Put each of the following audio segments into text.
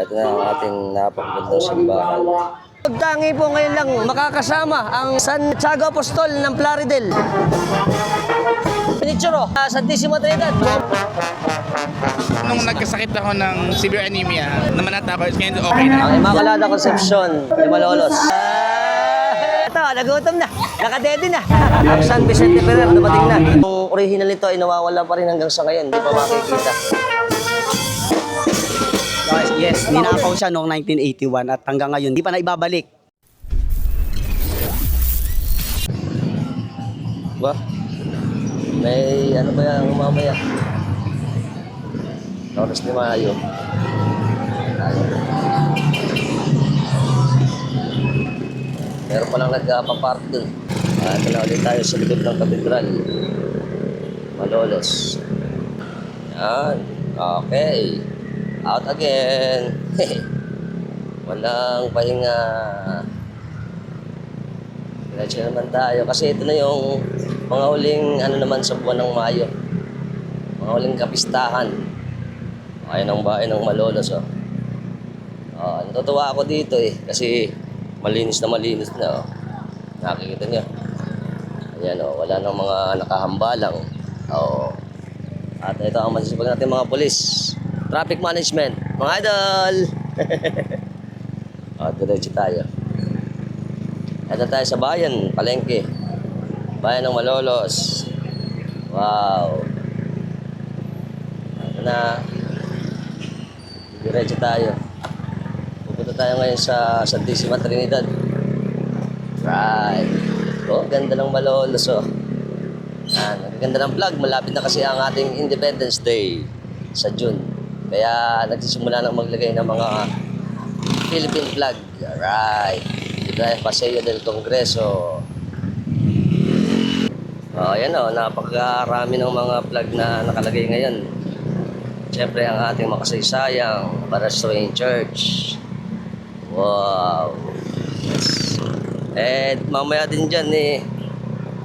Ito na ang ating napakagandang simbahan. Pagtangi po ngayon lang makakasama ang San Tiago Apostol ng Plaridel. Pinitsuro, Santissima Trinidad. Nung nagkasakit ako ng severe anemia, namanata ako, ngayon okay na. Ang Immaculada Concepcion de Malolos. Ito, nagutom na. Nakadede na. Ang San Vicente Ferrer, dumating na. Yung original nito ay nawawala pa rin hanggang sa ngayon. Hindi pa makikita. Yes, ninakaw siya noong 1981 at hanggang ngayon di pa na ibabalik. Ba? May ano ba yan mamaya? Oras ni Mayo. Meron palang nagpapark dun. Ito na ulit tayo sa likod ng katedral. Malolos. Yan. Okay. Out again. Walang pahinga. Diretso naman tayo. Kasi ito na yung mga huling ano naman sa buwan ng Mayo. Mga huling kapistahan. Ayun ang bahay ng Malolos. Oh. Natutuwa ako dito eh. Kasi malinis na. Oh. Nakikita nyo. Ayan oh. Wala nang mga nakahambalang. Oh. At ito ang masisipag natin mga polis. Traffic management, mga idol! Diretso tayo. Ito tayo sa bayan, Palengke. Bayan ng Malolos. Wow! Ito na. Diretso tayo. Pupunta tayo ngayon sa Santissima Trinidad. Right. Oh, ganda ng Malolos oh. Yan, ganda ng vlog. Malapit na kasi ang ating Independence Day sa June. Kaya nagsisimula nang maglagay ng mga Philippine flag. Alright. Dito tayo, Paseo del Congreso. Ayan o, napakarami ng mga flag na nakalagay ngayon. Siyempre ang ating makasaysayang Parasoin Church. Wow. Yes. And mamaya din dyan eh,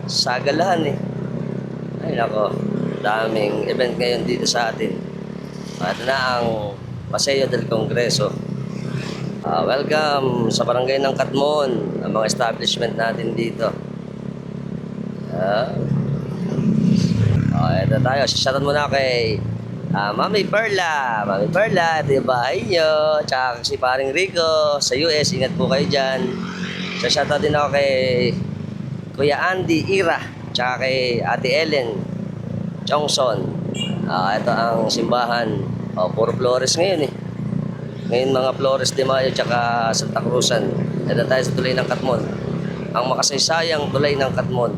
Sagalahan eh. Ay nako, daming event ngayon dito sa atin. Ito na ang Paseo del Congreso. Welcome sa barangay ng Katmon, ang mga establishment natin dito. Ito tayo. Shoutout muna kay Mami Perla. Mami Perla, ito yung bahay nyo. Tsaka si paring Rico sa US. Ingat po kayo dyan. So shoutout din ako kay Kuya Andy Ira. Tsaka kay Ate Ellen Chongson. Ito ang simbahan. Puro Flores ngayon eh. Ngayon mga Flores de Mayo tsaka Santa Cruzan. Ito tayo sa tulay ng Katmon. Ang makasaysayang tulay ng Katmon.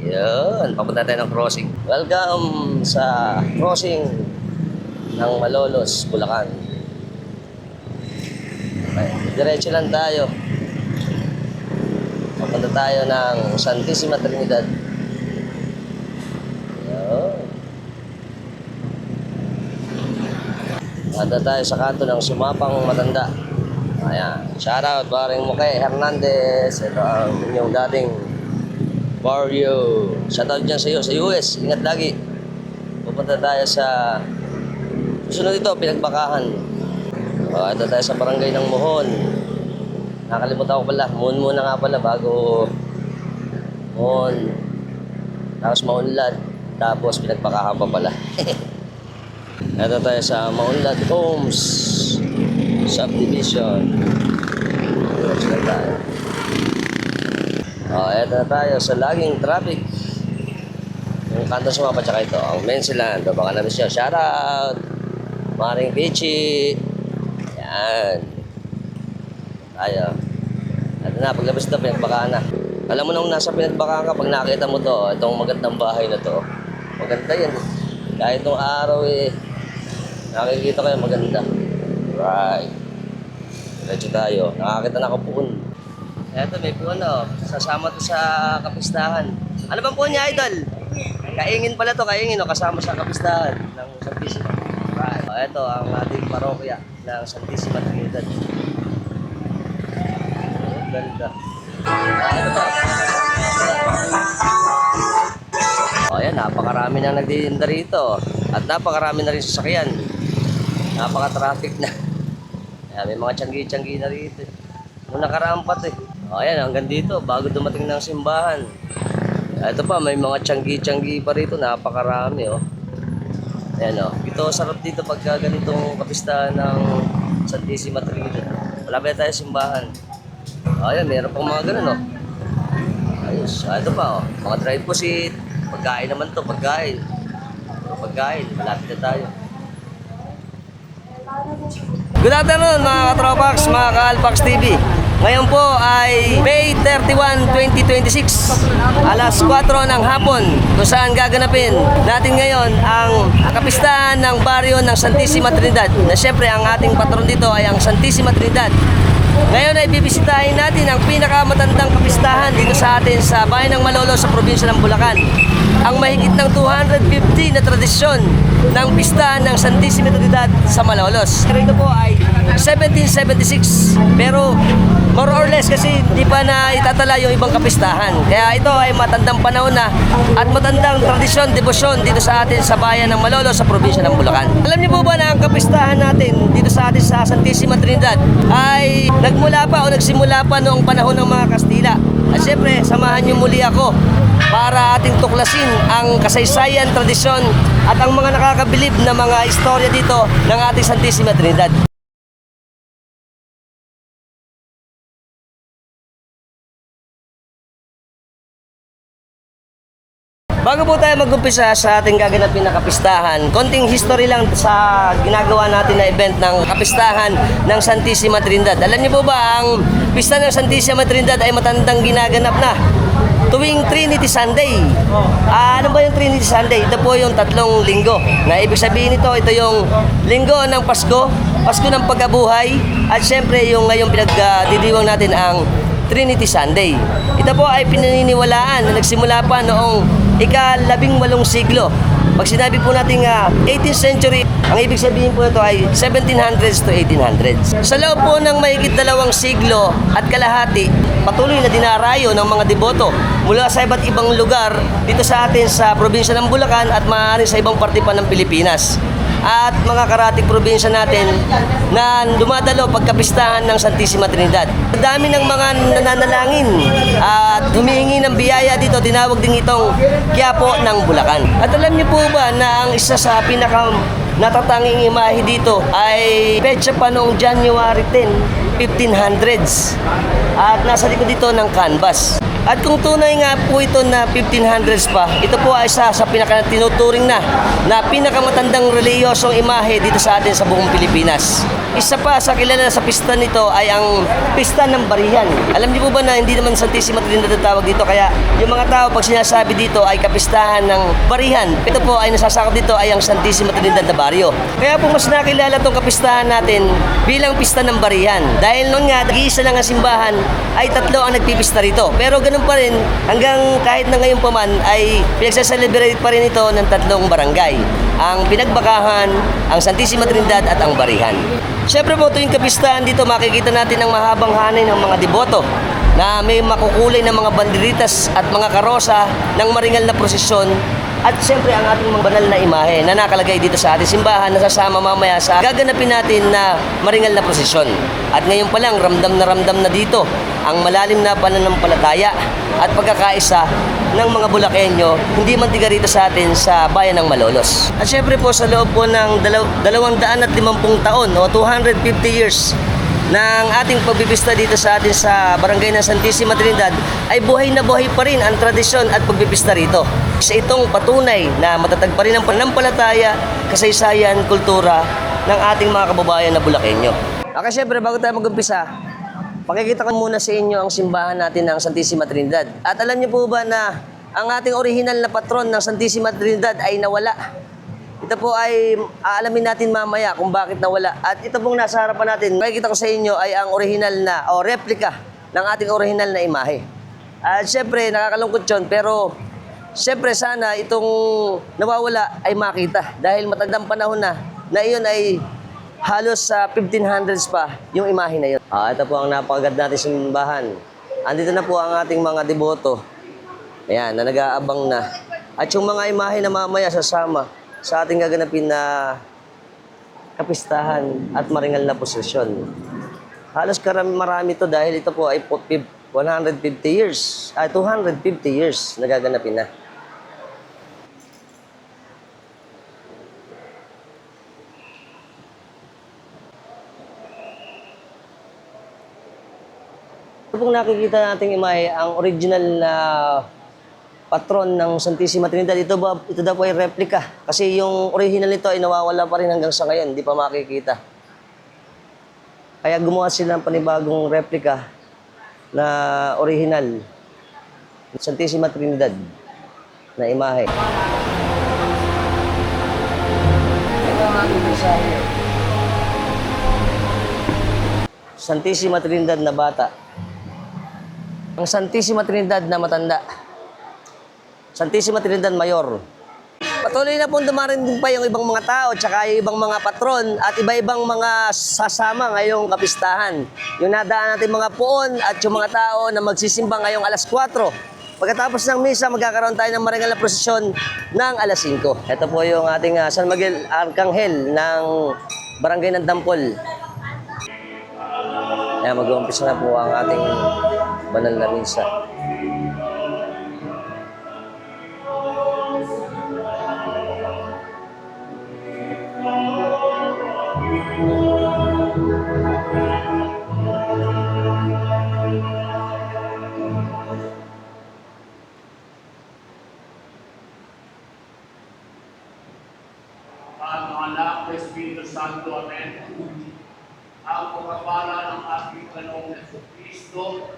Yun, papunta tayo ng crossing. Welcome sa crossing ng Malolos, Bulacan. Okay, diretso lang tayo. Papunta tayo ng Santissima Trinidad. Yun. Anda tayo sa kanto ng Sumapang Matanda. Ayan. Shoutout, paring Mukay Hernandez. Ito ang inyong dating barrio. Shoutout dyan sa iyo, sa US. Ingat lagi. Pupunta tayo sa susunod ito, Pinagbakahan. Ito tayo sa barangay ng Mohon. Nakalimutan ko pala. Mohon muna nga pala bago Mohon. Tapos Maunlad. Tapos Pinagbakahan pa pala. Ito tayo sa Maunlad Homes Subdivision. Diretso na tayo. Ito na tayo sa laging traffic. Yung kanto Sumapa tsaka ito, ang Mensiland. Baka namin siya. Shoutout! Maring Pichi. Yan. Tayo. Ito na, paglabas ito, Pinagbakahan na. Alam mo nung nasa Pinagbakahan ka, pag nakita mo to, itong magandang bahay na to. Maganda yan. Kahit itong araw eh, nakikita kayo maganda. Right. Diretso tayo. Nakakita na ako puon. Eto, may puon oh. Sasama to sa kapistahan. Ano bang puon niya, idol? Kaingin pala to, kaingin oh. Kasama sa kapistahan ng Santissima. Right. Eto ang ating parokya ng Santissima Trinidad. Ganda. Ayan, napakarami na nagtitinda rito. At napakarami na rin sasakyan. Napaka-traffic na. Ayan, may mga tiyanggi-tiyanggi na rito. Nung nakaraan pa to eh. O, ayan, hanggang dito, bago dumating ng simbahan. Ito pa, may mga tiyanggi-tiyanggi pa rito, napakarami oh. Ayan oh, ito sarap dito pagka ganitong kapistahan ng Santissima Trinidad. Malapit tayo simbahan. O, ayan, meron pang mga ganun oh. Ayos, ito pa oh, mga drive po seat. Pagkain naman to, pagkain. Pagkain, malapit na tayo. Good afternoon mga katropax, mga ka-Alpax TV. Ngayon po ay May 31, 2026, alas 4 ng hapon, kung saan gaganapin natin ngayon ang kapistahan ng baryo ng Santissima Trinidad. Na syempre ang ating patron dito ay ang Santissima Trinidad. Ngayon ay bibisitahin natin ang pinakamatandang kapistahan dito sa atin sa bayan ng Malolos sa probinsya ng Bulacan. Ang mahigit ng 250 na tradisyon ng pistahan ng Santissima Trinidad sa Malolos. Ito po ay 1776, pero more or less kasi hindi pa na itatala yung ibang kapistahan. Kaya ito ay matandang panahon na at matandang tradisyon, debosyon dito sa atin sa bayan ng Malolos sa probinsya ng Bulacan. Alam niyo po ba na ang kapistahan natin dito sa atin sa Santissima Trinidad ay nagmula pa o nagsimula pa noong panahon ng mga Kastila. At syempre, samahan niyo muli ako para ating tuklasin ang kasaysayan, tradisyon at ang mga nakakabilib na mga istorya dito ng ating Santissima Trinidad. Bago po tayo mag-umpisa sa ating gaganapin na kapistahan, konting history lang sa ginagawa natin na event ng kapistahan ng Santissima Trinidad. Alam niyo po ba, ang pista ng Santissima Trinidad ay matandang ginaganap na tuwing Trinity Sunday. Ano ba yung Trinity Sunday? Ito po yung 3 linggo. Na ibig sabihin ito yung linggo ng Pasko, Pasko ng pagkabuhay, at syempre yung ngayong pinagdidiwang natin ang Trinity Sunday. Ito po ay pinaniniwalaan na nagsimula pa noong ika-18 siglo. Pag sinabi po natin 18th century, ang ibig sabihin po ito ay 1700s to 1800s. Sa loob po ng mahigit 2 siglo at kalahati, patuloy na dinarayo ng mga deboto mula sa iba't ibang lugar dito sa atin sa probinsya ng Bulacan at maaari sa ibang parte pa ng Pilipinas. At mga karatig probinsya natin na dumadalo pagkapistahan ng Santissima Trinidad. Ang dami ng mga nananalangin at humihingi ng biyaya dito, tinawag din itong Quiapo ng Bulacan. At alam niyo po ba na ang isa sa natatanging imahe dito ay petsa pa noong January 10, 1500s. At nasa likod dito ng canvas. At kung tunay nga po ito na 1500s pa, ito po ay isa sa pinakatinuturing na pinakamatandang reliyosong imahe dito sa atin sa buong Pilipinas. Isa pa sa kilala sa pista nito ay ang pista ng barihan. Alam niyo po ba na hindi naman Santissima Trinidad ang tawag dito, kaya yung mga tao pag sinasabi dito ay kapistahan ng barihan. Ito po ay nasasakop dito ay ang Santissima Trinidad na baryo. Kaya po mas nakilala itong kapistahan natin bilang pista ng barihan. Dahil noon nga, nag-iisa lang ang simbahan, ay 3 ang nagpipista rito. Pero ganun pa rin, hanggang kahit na ngayon pa man, ay pinagsa-celebrate pa rin ito ng 3 barangay. Ang Pinagbakahan, ang Santissima Trinidad at ang Barihan. Siyempre po, tuwing kapistahan dito, makikita natin ang mahabang hanay ng mga deboto na may makukulay na mga banderitas at mga karosa ng maringal na prosesyon. At siyempre ang ating mga banal na imahe na nakalagay dito sa ating simbahan na sasama mamaya sa gaganapin natin na maringal na prosesyon. At ngayon pa lang, ramdam na dito ang malalim na pananampalataya at pagkakaisa ng mga Bulakenyo, hindi man tiga rito sa atin sa bayan ng Malolos. At siyempre po sa loob po ng 250 taon o 250 years ng ating pagbibista dito sa atin sa barangay ng Santissima Trinidad ay buhay na buhay pa rin ang tradisyon at pagbibista rito. Sa itong patunay na matatag pa rin ang pananampalataya, kasaysayan, kultura ng ating mga kababayan na Bulakenyo. Okay, syempre bago tayo mag-umpisa, pakikita ko muna sa inyo ang simbahan natin ng Santissima Trinidad. At alam niyo po ba na ang ating orihinal na patron ng Santissima Trinidad ay nawala? Ito po ay aalamin natin mamaya kung bakit nawala. At ito pong nasa harapan natin, makikita ko sa inyo ay ang original na o replika ng ating original na imahe. At syempre, nakakalungkot yun, pero syempre sana itong nawawala ay makita. Dahil matandang panahon na iyon ay halos sa 1500s pa yung imahe na yun. Ito po ang napakaganda natin simbahan. Andito na po ang ating mga deboto. Ayan, na nag-aabang na. At yung mga imahe na mamaya sasama sa ating gaganapin na kapistahan at maringal na posisyon. Halos marami to dahil ito po ay 150 years, 250 years nagaganapin na. Ito pong nakikita nating imahe, ang original na patron ng Santissima Trinidad. Ito daw po ay replica. Kasi yung original nito ay nawawala pa rin hanggang sa ngayon. Hindi pa makikita. Kaya gumawa sila ng panibagong replica na original. Santissima Trinidad na imahe. Ito ang ating mensahe. Santissima Trinidad na bata. Ang Santissima Trinidad na matanda. Santissima Trinidad Mayor. Patuloy na pong dumarin din pa yung ibang mga tao tsaka yung ibang mga patron at iba-ibang mga sasama ngayong kapistahan. Yung nadaan natin mga puon at yung mga tao na magsisimba ngayong alas 4. Pagkatapos ng misa, magkakaroon tayo ng maringal na prosesyon ng alas 5. Ito po yung ating San Miguel Arcangel ng Barangay ng Dampol. Kaya mag-uumpisa na po ang ating banal na misa. Anak, Espiritu Santo, Amen. Ang pagpapala ng ating Panginoong Kristo,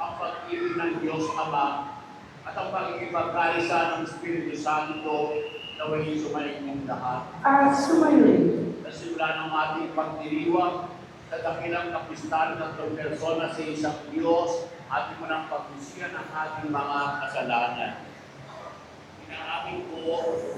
ang pag-ibig ng Diyos Ama, at ang pagkikipagkaisa ng Espiritu Santo, naway sumayin ng lahat. Sumayin. Sa simula ng ating pagdiriwang, sa dakilang kapistahan ng persona sa isang Diyos, ating mo ng pagbusiyan ang ating mga kasalanan. Inaaming po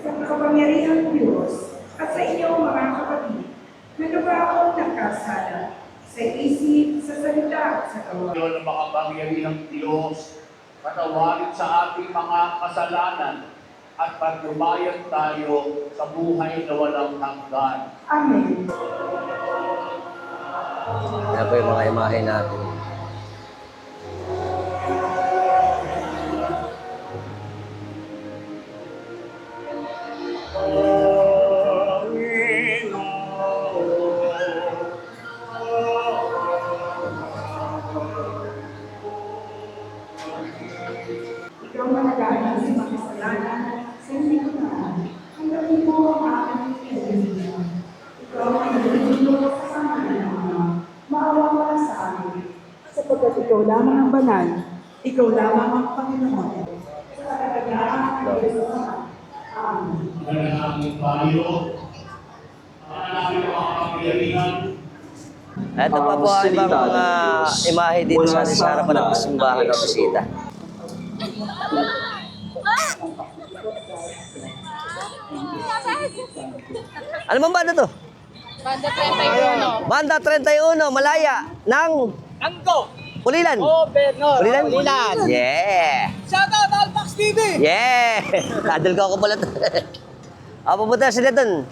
Sa kapangyarihan ng Diyos at sa inyong mga kapatid, nagawa akong nagkasala sa isip, sa salita at sa gawa. Diyo na makapangyarihang Diyos, patawarin sa ating mga kasalanan at paglumayan tayo sa buhay na walang hanggan. Amen. Yan po yung mga imahe natin. Ikaw managaling sa mga kasalanan sa hindi ko na. Ang galing mo ang aking pinagalitan. Ikaw ang nagiging sa mga maawa ka sa amin. Sapagkat ikaw lamang ang banal, ikaw lamang ang Panginoon. Sa katagaan ng Diyos Ama. Amen. Manalangin tayo, manalangin ang mga kapangyarihan. Ito pa po ang ibang mga imahe dito sa ating sa harapan ng simbahan o bisita. Ano bang banda to? Banda 31. Banda 31, Malaya, ng Angko! Pulilan. Bernor! Pulilan? Yeah! Shout out Alpax TV! Yeah! Nadal ko ako pala to. Pupunta sila dun.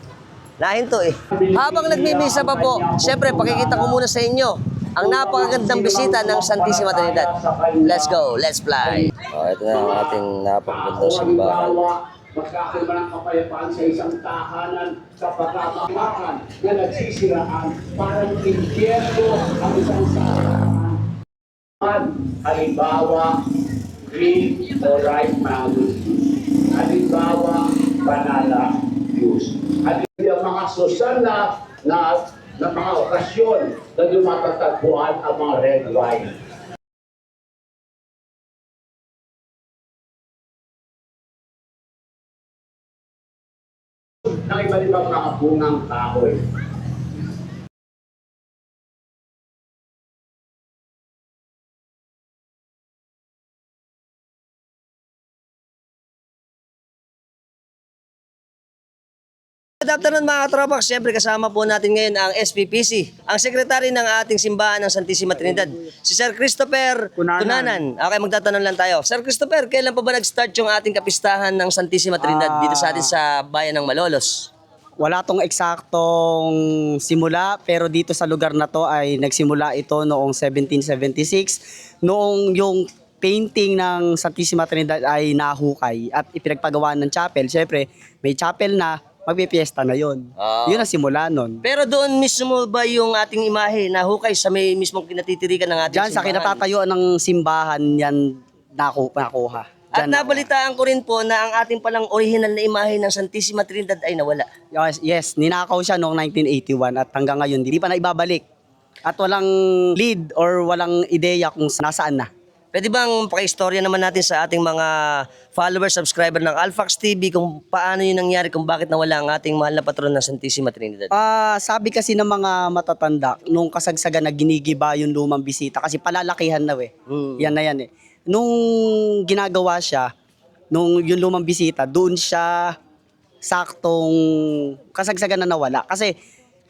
Nahinto eh. Habang nagmimisa pa po, siyempre pakikita ko muna sa inyo ang napakagandang bisita ng Santissima Trinidad. Let's go, let's fly. Ito na ang ating napakagandang simbahan. Magkakaroon ng kapayapaan sa isang tahanan sa pagkakamakan na nagsisiraan para impyerno ang isang sarahan. Halimbawa, green or right mountain. Halimbawa, banana juice. Halimbawa, mga sosyal na mga okasyon na lumatatagpuan ang mga red wine. Ng iba-ibang mga bungang kahoy. Good afternoon mga katropak. Siyempre kasama po natin ngayon ang SPPC, ang sekretary ng ating simbahan ng Santissima Trinidad, si Sir Christopher Cunanan. Okay, magtatanong lang tayo. Sir Christopher, kailan pa ba nag-start yung ating kapistahan ng Santissima Trinidad dito sa atin sa bayan ng Malolos? Wala tong eksaktong simula, pero dito sa lugar na to ay nagsimula ito noong 1776, noong yung painting ng Santissima Trinidad ay nahukay at ipinagpagawa ng chapel. Siyempre, may chapel na, magpipiesta na yon. Ah. Yun ang simula nun. Pero doon mismo ba yung ating imahe nahukay sa may mismong kinatitirikan ng ating Diyan sa simbahan? kinatatayuan ng simbahan yan nakuha. At Diyan nabalitaan ko rin po na ang ating palang original na imahe ng Santissima Trinidad ay nawala. Yes, ninakaw siya noong 1981 at hanggang ngayon hindi pa na ibabalik. At walang lead or walang ideya kung nasaan na. Pwede bang paki-istorya naman natin sa ating mga followers, subscriber ng Alphax TV kung paano yun nangyari, kung bakit nawala ang ating mahal na patron ng Santissima Trinidad? Sabi kasi ng mga matatanda, nung kasagsagan na ginigiba yung lumang bisita kasi palalakihan na Yan na yan eh. Nung ginagawa siya, nung yung lumang bisita, doon siya saktong kasagsagan na nawala. Kasi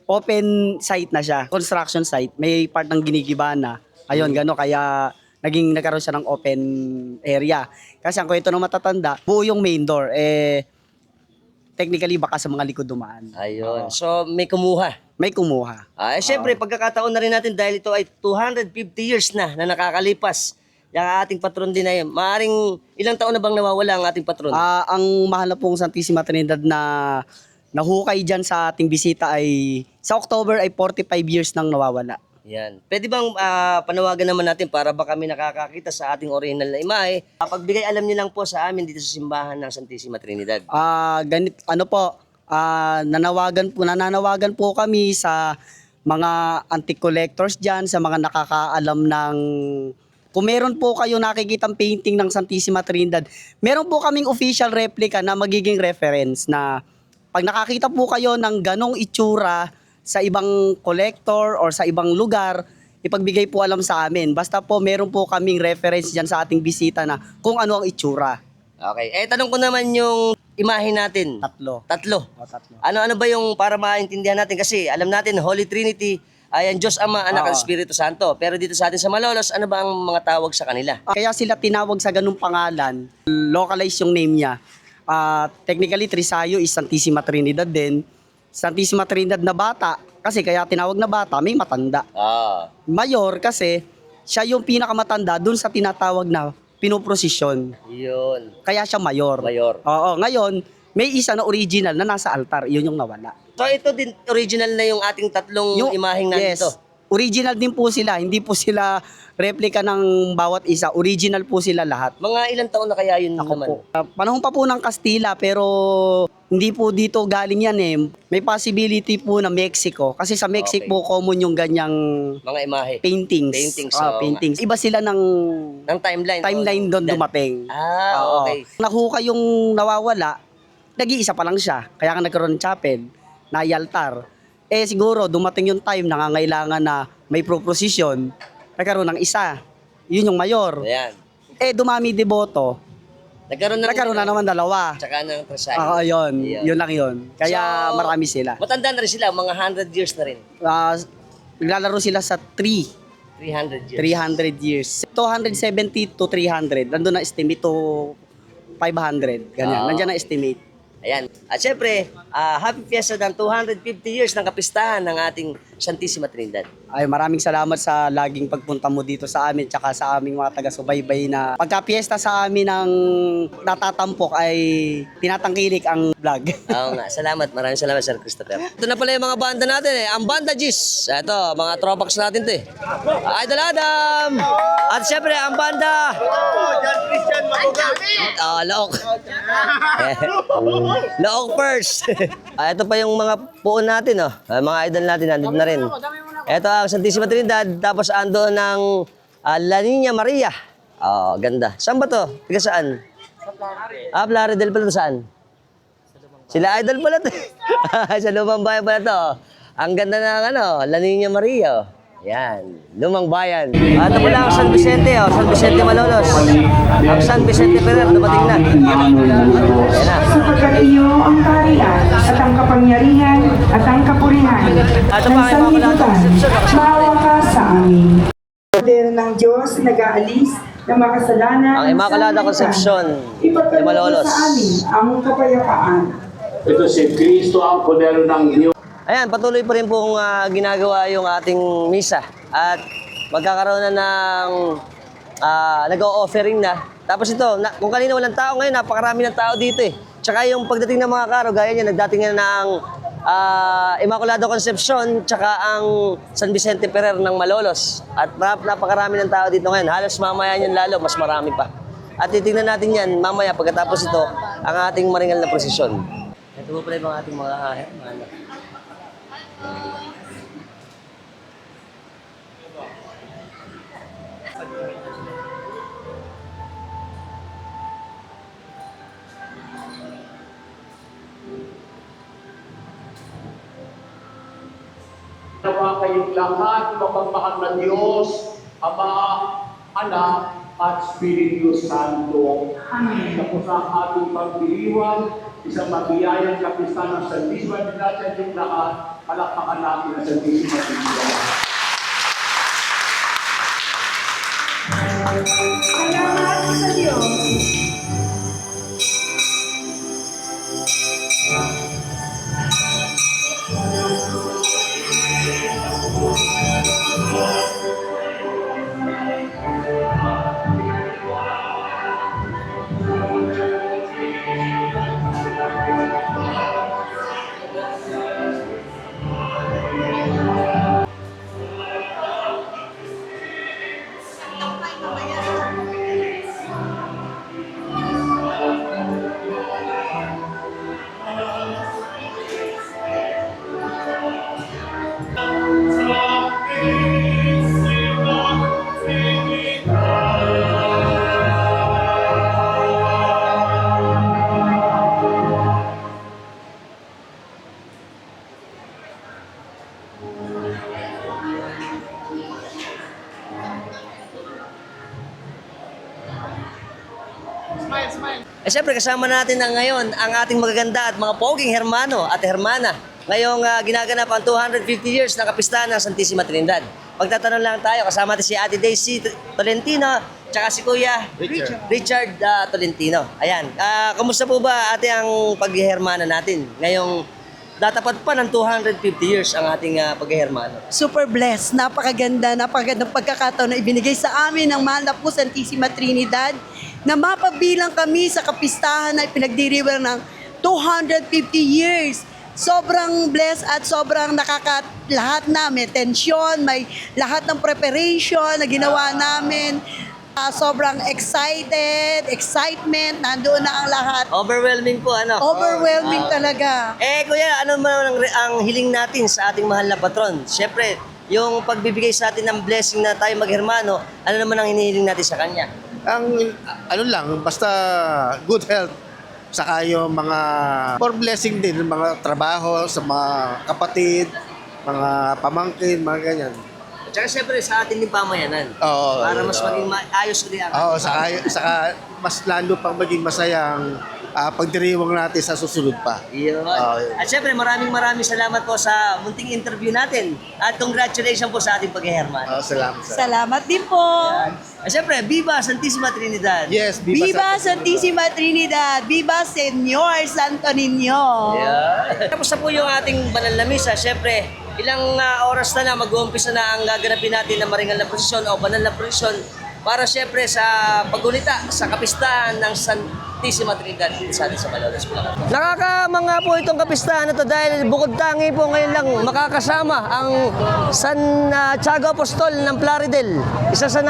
open site na siya, construction site, may part ng ginigiba na. Ayun, gano'n, kaya nagkaroon siya ng open area. Kasi ang kwento ng matatanda, buo yung main door, technically baka sa mga likod dumaan. Ayun. So may kumuha. May kumuha. Siyempre, pagkakataon na rin natin dahil ito ay 250 years na nakakalipas. Yung ating patron din na yun. Maaring ilang taon na bang nawawala ang ating patron? Ang mahal na pong Santissima Trinidad na nahukay dyan sa ating bisita ay sa October ay 45 years nang nawawala. Yan. Pwede bang panawagan naman natin para baka kami nakakakita sa ating original na imahe? Pagbigay alam niyo lang po sa amin dito sa simbahan ng Santissima Trinidad. Nananawagan po kami sa mga antique collectors dyan, sa mga nakakaalam ng... Kung meron po kayo nakikitang painting ng Santissima Trinidad, meron po kaming official replica na magiging reference na pag nakakita po kayo ng ganong itsura sa ibang collector or sa ibang lugar, ipagbigay po alam sa amin. Basta po meron po kaming reference dyan sa ating bisita na kung ano ang itsura. Okay. Tanong ko naman yung imahe natin. Tatlo. Tatlo. Tatlo. Ano ba yung para maintindihan natin? Kasi alam natin, Holy Trinity ay ang Diyos Ama, Anak at Espiritu Santo. Pero dito sa atin sa Malolos, ano ba ang mga tawag sa kanila? Kaya sila tinawag sa ganung pangalan, localize yung name niya. Technically, Trisayo is Santissima Trinidad din. Santissima Trinidad na bata, kasi kaya tinawag na bata, may matanda. Mayor kasi, siya yung pinakamatanda dun sa tinatawag na pinoprosesyon. Yun. Kaya siya mayor. Mayor. Oo, ngayon, may isa na original na nasa altar, yun yung nawala. So ito din, original na yung ating tatlong imaheng nandito. Yes, original din po sila, hindi po sila replica ng bawat isa, original po sila lahat. Mga ilang taon na kaya yun naman? Panahon pa po ng Kastila, pero hindi po dito galing yan eh. May possibility po na Mexico, kasi sa Mexico po common yung ganyang Mga imahe. paintings. Paintings. Iba sila ng Timeline doon dumating. Okay. Nakuha yung nawawala, nag-iisa pa lang siya. Kaya nga nagkaroon ng chapel, altar. Siguro dumating yung time nangangailangan na may proposition, nagkaroon ng isa. Yun yung mayor. Ayan. Dumami deboto, Nagkaroon na naman dalawa. Tsaka ng Trisayo. Yun. Yun lang yun. Kaya So, marami sila. Matanda na rin sila, mga 100 years na rin. Naglalaro sila sa 300 years. 300 years. 270 to 300. Nandun na estimate to 500. Ganyan. Nandiyan na estimate. Ayan. At syempre, happy fiesta ng 250 years ng kapistahan ng ating Santissima Trinidad. Ay, maraming salamat sa laging pagpunta mo dito sa amin tsaka sa aming mga taga-subaybay na pagka-fiesta sa amin ng natatampok ay tinatangkilik ang vlog. Oo nga, salamat. Maraming salamat, Sir Christopher. Ito na pala yung mga banda natin eh. Ang Banda Gis. Ito, mga tropax natin to eh. Idol Adam! At syempre, ang banda... Laok. Laok first. Ito pa yung mga puon natin, oh. Mga idol natin, nandito na rin. Ito ang Santissima Trinidad, tapos ando ng La Niña Maria. Ganda. Saan ba to? Tiga saan? Plaridel pala to saan? Sila idol pala to. Sa Lumang Bayan pala to. Ang ganda ng La Niña Maria. Yan, Lumang Bayan. Ito pala ang San Vicente, San Vicente Malolos. Ang San Vicente Ferrer, dumating na. Ayan na. Sapagkat iyo ang kaharian at ang kapangyarihan at ang kapurihan Ito ng pa ang Immaculada sanlibutan. Maawa ka sa amin. Poder ng Diyos nag-aalis ng makasalanan Ang Immaculada Concepcion, Ipagkaloob Malolos. sa amin ang kapayapaan. Ito si Kristo ang Kordero ng Diyos. Ayan, patuloy pa rin pong ginagawa yung ating misa. At magkakaroon na ng nag-o-offering na. Tapos ito, kung kanina walang tao ngayon, napakarami ng tao dito eh. Tsaka yung pagdating ng mga karo, gaya niya, nagdating na ang Immaculado Concepcion, tsaka ang San Vicente Ferrer ng Malolos. At napakarami ng tao dito ngayon. Halos mamaya niyan lalo, mas marami pa. At titingnan natin yan mamaya pagkatapos ito, ang ating maringal na prosesyon. Ito po pala yung ating mga anak. Nawa kayong lahat, mapagmahal na Diyos, Ama, Anak, at Espiritu Santo. Amen. Tapos ang ating pagdiriwang, isang mabiyayang kapistahan ng Santísima Trinidad sa inyong lahat, palakpakan natin ang Santísima Trinidad. Salamat sa Diyos. Siyempre kasama natin na ngayon ang ating magaganda at mga poging hermano at hermana. Ngayong ginaganap ang 250 years na kapistahan ng Santísima Trinidad. Pagtatanong lang tayo, kasama natin si Ate Daisy Tolentino, tsaka si Kuya Richard Tolentino. Ayan, kumusta po ba ate ang paghihermana natin? Ngayong datapat pa ng 250 years ang ating paghihermano. Super blessed. Napakagandang pagkakataon na ibinigay sa amin ng mahal na po Santísima Trinidad na mapabilang kami sa kapistahan na ipinagdiriwang ng 250 years. Sobrang blessed at sobrang lahat na may tensyon, may lahat ng preparation na ginawa namin. Sobrang excitement, nandoon na ang lahat. Overwhelming po, ano? Overwhelming talaga. Kuya, ano naman ang hiling natin sa ating mahal na patron? Siyempre, yung pagbibigay sa atin ng blessing na tayo maghermano, ano naman ang hinihiling natin sa kanya? Basta good health. Saka yung mga for blessing din, mga trabaho sa mga kapatid, mga pamangkin, mga ganyan. At saka siyempre sa ating din pamayanan. Oo. Para mas maging ayos ulit ang Oo, saka mas lalo pang maging masayang pagdiriwang natin sa susunod pa. Yun. Yun. At syempre, maraming salamat po sa munting interview natin. At congratulations po sa ating paghihermano. Salamat. Salamat din po. At syempre, Viva Santísima Trinidad! Yes, Viva Santísima Trinidad! Viva Señor Santo Niño! Yeah. Tapos na po yung ating banal na misa. Syempre, ilang oras na mag-uumpisa na ang gaganapin natin na maringal na prosesyon o banal na prosesyon para syempre sa paggunita sa kapistahan ng Santísima Trinidad sa atin sa Malolos, Bulacan. Nakakamangha po itong kapistahan na to dahil bukod tangi po ngayon lang makakasama ang San Tiago Apostol ng Plaridel. Isa sa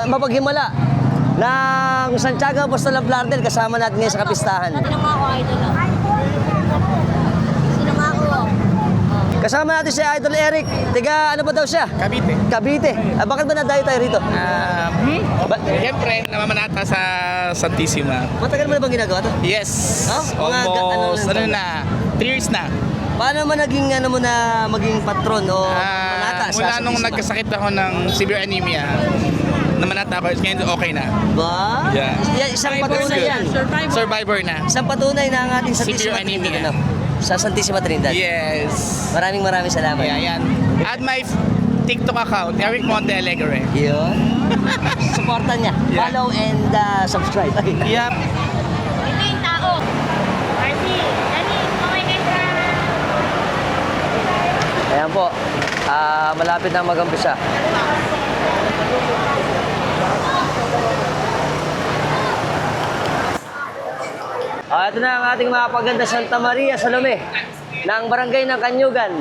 mapaghimala ng San Tiago Apostol ng Plaridel kasama natin ngayon sa kapistahan. Sino nga ako, idol? Sino nga ako? Kasama natin si Idol Eric. Tiga ano ba daw siya? Cavite. Cavite. Bakit ba nadayo tayo rito? Siyempre, namamanata sa Santísima. Matagal mo na bang ginagawa to? Yes. Almost, Almost, 3 years na. Paano man naging maging patron o manata sa Mula nung Santísima? nagkasakit ako ng severe anemia, namanata ako, ngayon okay na. Ba? Yeah. Isang patunay yan. Survivor na. Isang patunay na ang ating Santísima Severe anemia. Trinidad. Sa Santísima Trinidad. Yes. Maraming salamat. Yeah, yan. Add my TikTok account, Eric Monte Alegre. Yun. Supportan niya. Yeah. Follow and subscribe. Yep. Ito yung tao. Marcy, Dani. Ayan po. Malapit na mag-umpisa. Ito na ang ating mga paganda Santa Maria Salome ng barangay ng Kanyugan.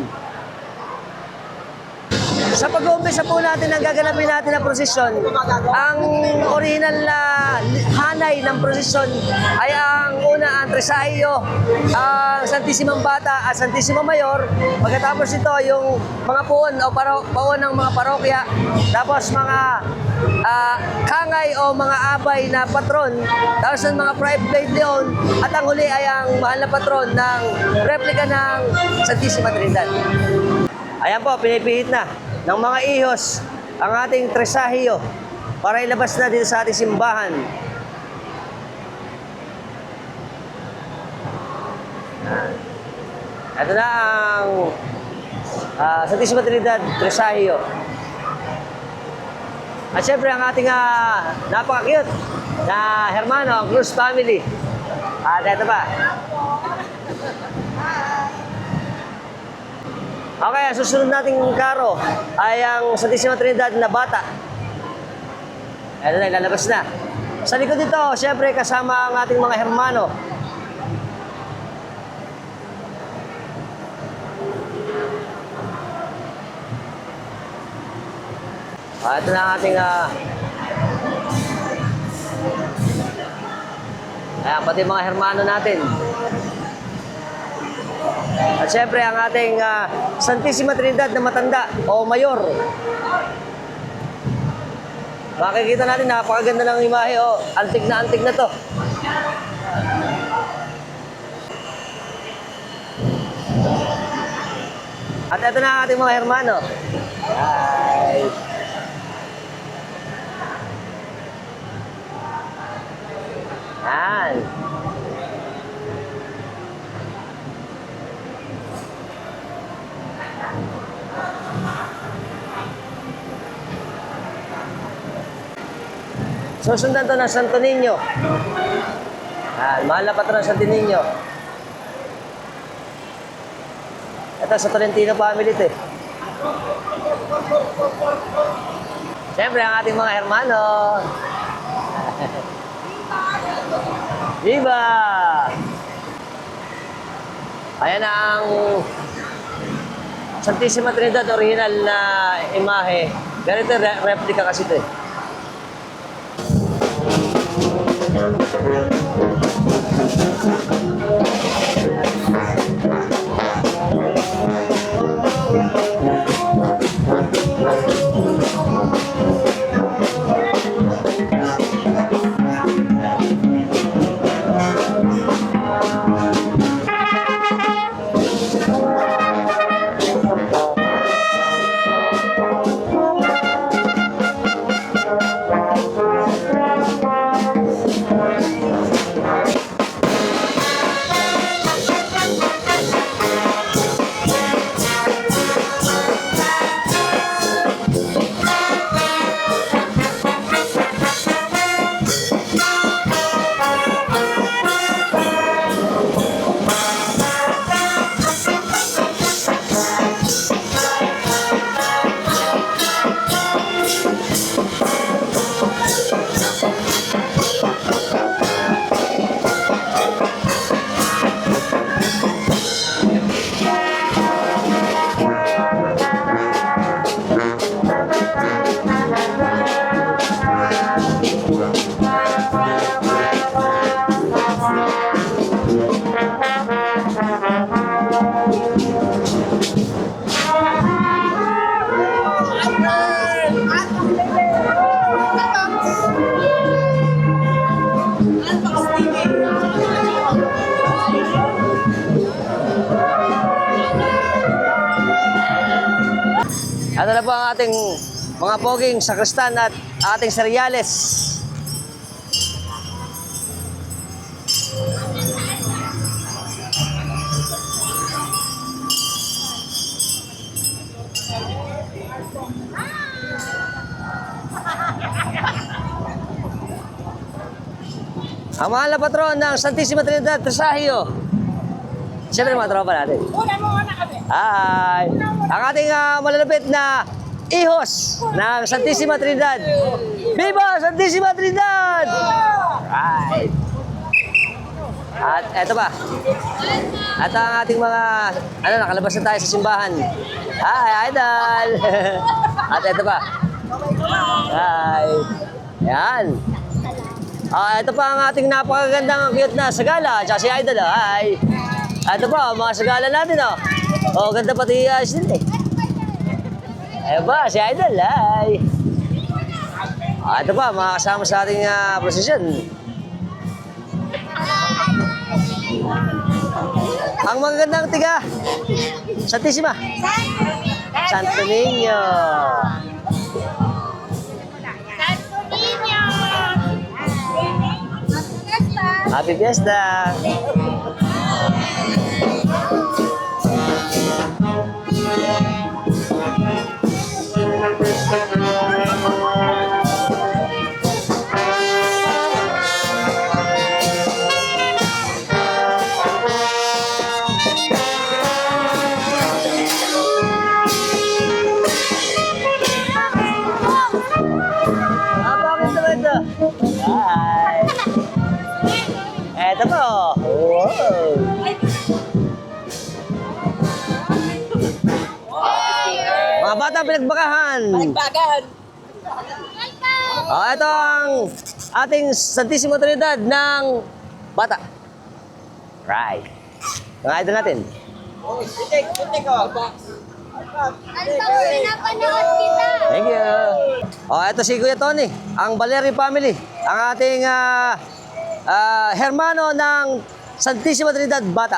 Sa pag-uumpisa po natin ang gaganapin natin na prosesyon, ang original na hanay ng prosesyon ay ang una ang Tresaio, ang Santissimang Bata at Santissimong Mayor. Pagkatapos ito yung mga puon o paon ng mga parokya, tapos mga kangay o mga abay na patron, tapos ang mga private leon, at ang huli ay ang mahal na patron ng replika ng Santissima Trinidad. Ayan po, pinipihit na ng mga ihos ang ating Tresaio para ilabas na dito sa ating simbahan. Ito na ang Santissima Trinidad Tresaio. At syempre ang ating napaka-cute na hermano, ang Cruz family. At ito pa. Okay, ang susunod nating karo ay ang Santissima Trinidad na bata. Ito na, lalabas na. Sa likod dito, syempre kasama ang ating mga hermano. Ito na ang ating ayan, pati mga hermano natin. At syempre ang ating Santissima Trinidad na matanda o mayor. Makikita natin napakaganda ng imahe o antig na to. At ito na ang ating mga hermano. Hi. Yan. Susundan to ng Santo Niño. Mahal na patron ng Santo Niño. Ito sa Tolentino family ito eh. Siyempre ang ating mga hermano. Viva! Ayan ang Santissima Trinidad original na imahe. Ganito replica kasi ito eh. Ano na po ang ating mga poging sakristan at ating seryales. Ang mahal na patron ng Santissima Trinidad Tresaio. Siyempre mga tropa natin. Hi! Ang ating malalapit na ihos ng Santissima Trinidad. Viva Santissima Trinidad! Right. At eto pa. At ang ating mga, nakalabas na tayo sa simbahan. Hi, Idol! At eto pa. Hi. Yan. Ito pa ang ating napakagandang cute na sagala. Tsaka si Idol. Hi. Ito pa, mga sagala natin. Ganda pati sila eh. Ayan ba, si Idol. Hi. Ito pa, mga kasama sa ating prosesyon. Ang magagandang tiga. Santissima. Santo Niño. Happy Fiesta! Bakit naman ito? Hi! Eto po. Wow. Mga bata pinagbakahan. Ito ang ating Santissima Trinidad ng bata. Right. Mga idol natin. Thank you. Ito si Kuya Tony, ang Valeri family. Ang ating hermano ng Santissima Trinidad Bata.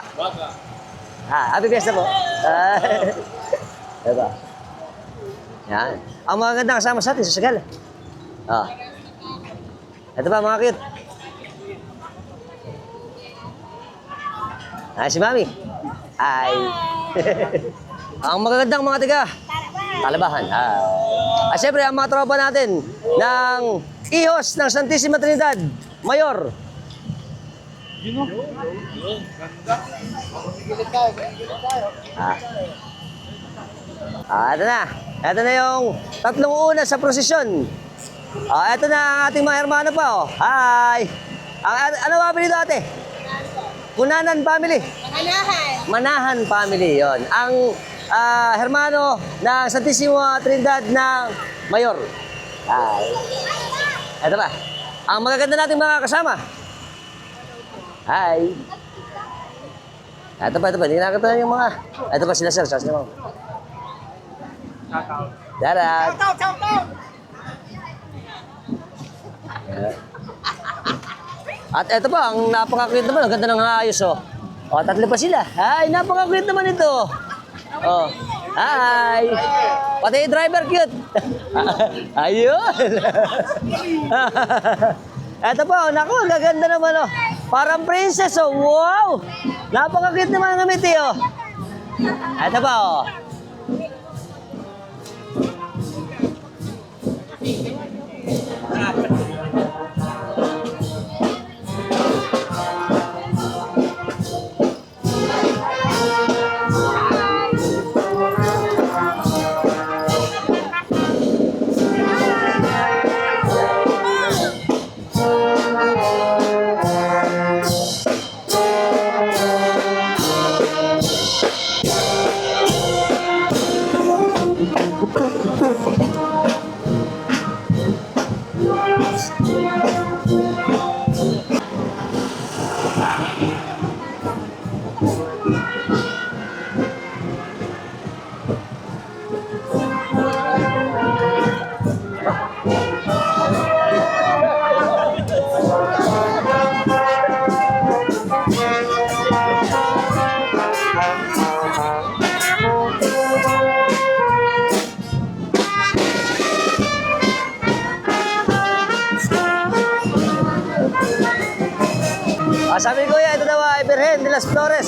Happy Fiesta po. Diba? Yan. Ang mga ganda kasama sa atin sa Sagala. Ito pa mga cute. Si Mami. Hi. Ang magagandang mga tiga. Talabahan. Siyempre, ang mga tropa natin ng ihos ng Santissima Trinidad Mayor. Ito na. Ito na yung tatlong una sa prosesyon. Ito na ang ating mga hermano pa. Hi! Ano ba apelido ate? Kunanan family. Manahan family, yon. Ang hermano ng Santissima Trinidad ng Mayor. Ito pa. Ang magaganda nating mga kasama. Hi. Ito pa. Hindi nakakita yung mga... Ito pa sila, sir. Sila mo. Darat. At ito pa, ang napaka-cute naman. Ang ganda ng ayos, tatlo pa sila. Hi, napaka-cute naman ito. Hi. Pati driver cute. Ayun. Ito pa, naku, ang gaganda naman, Parang princess, wow. Napaka-cute naman ang ngiti, Ito pa, sabi ko ito daw ay Virgen de las Flores.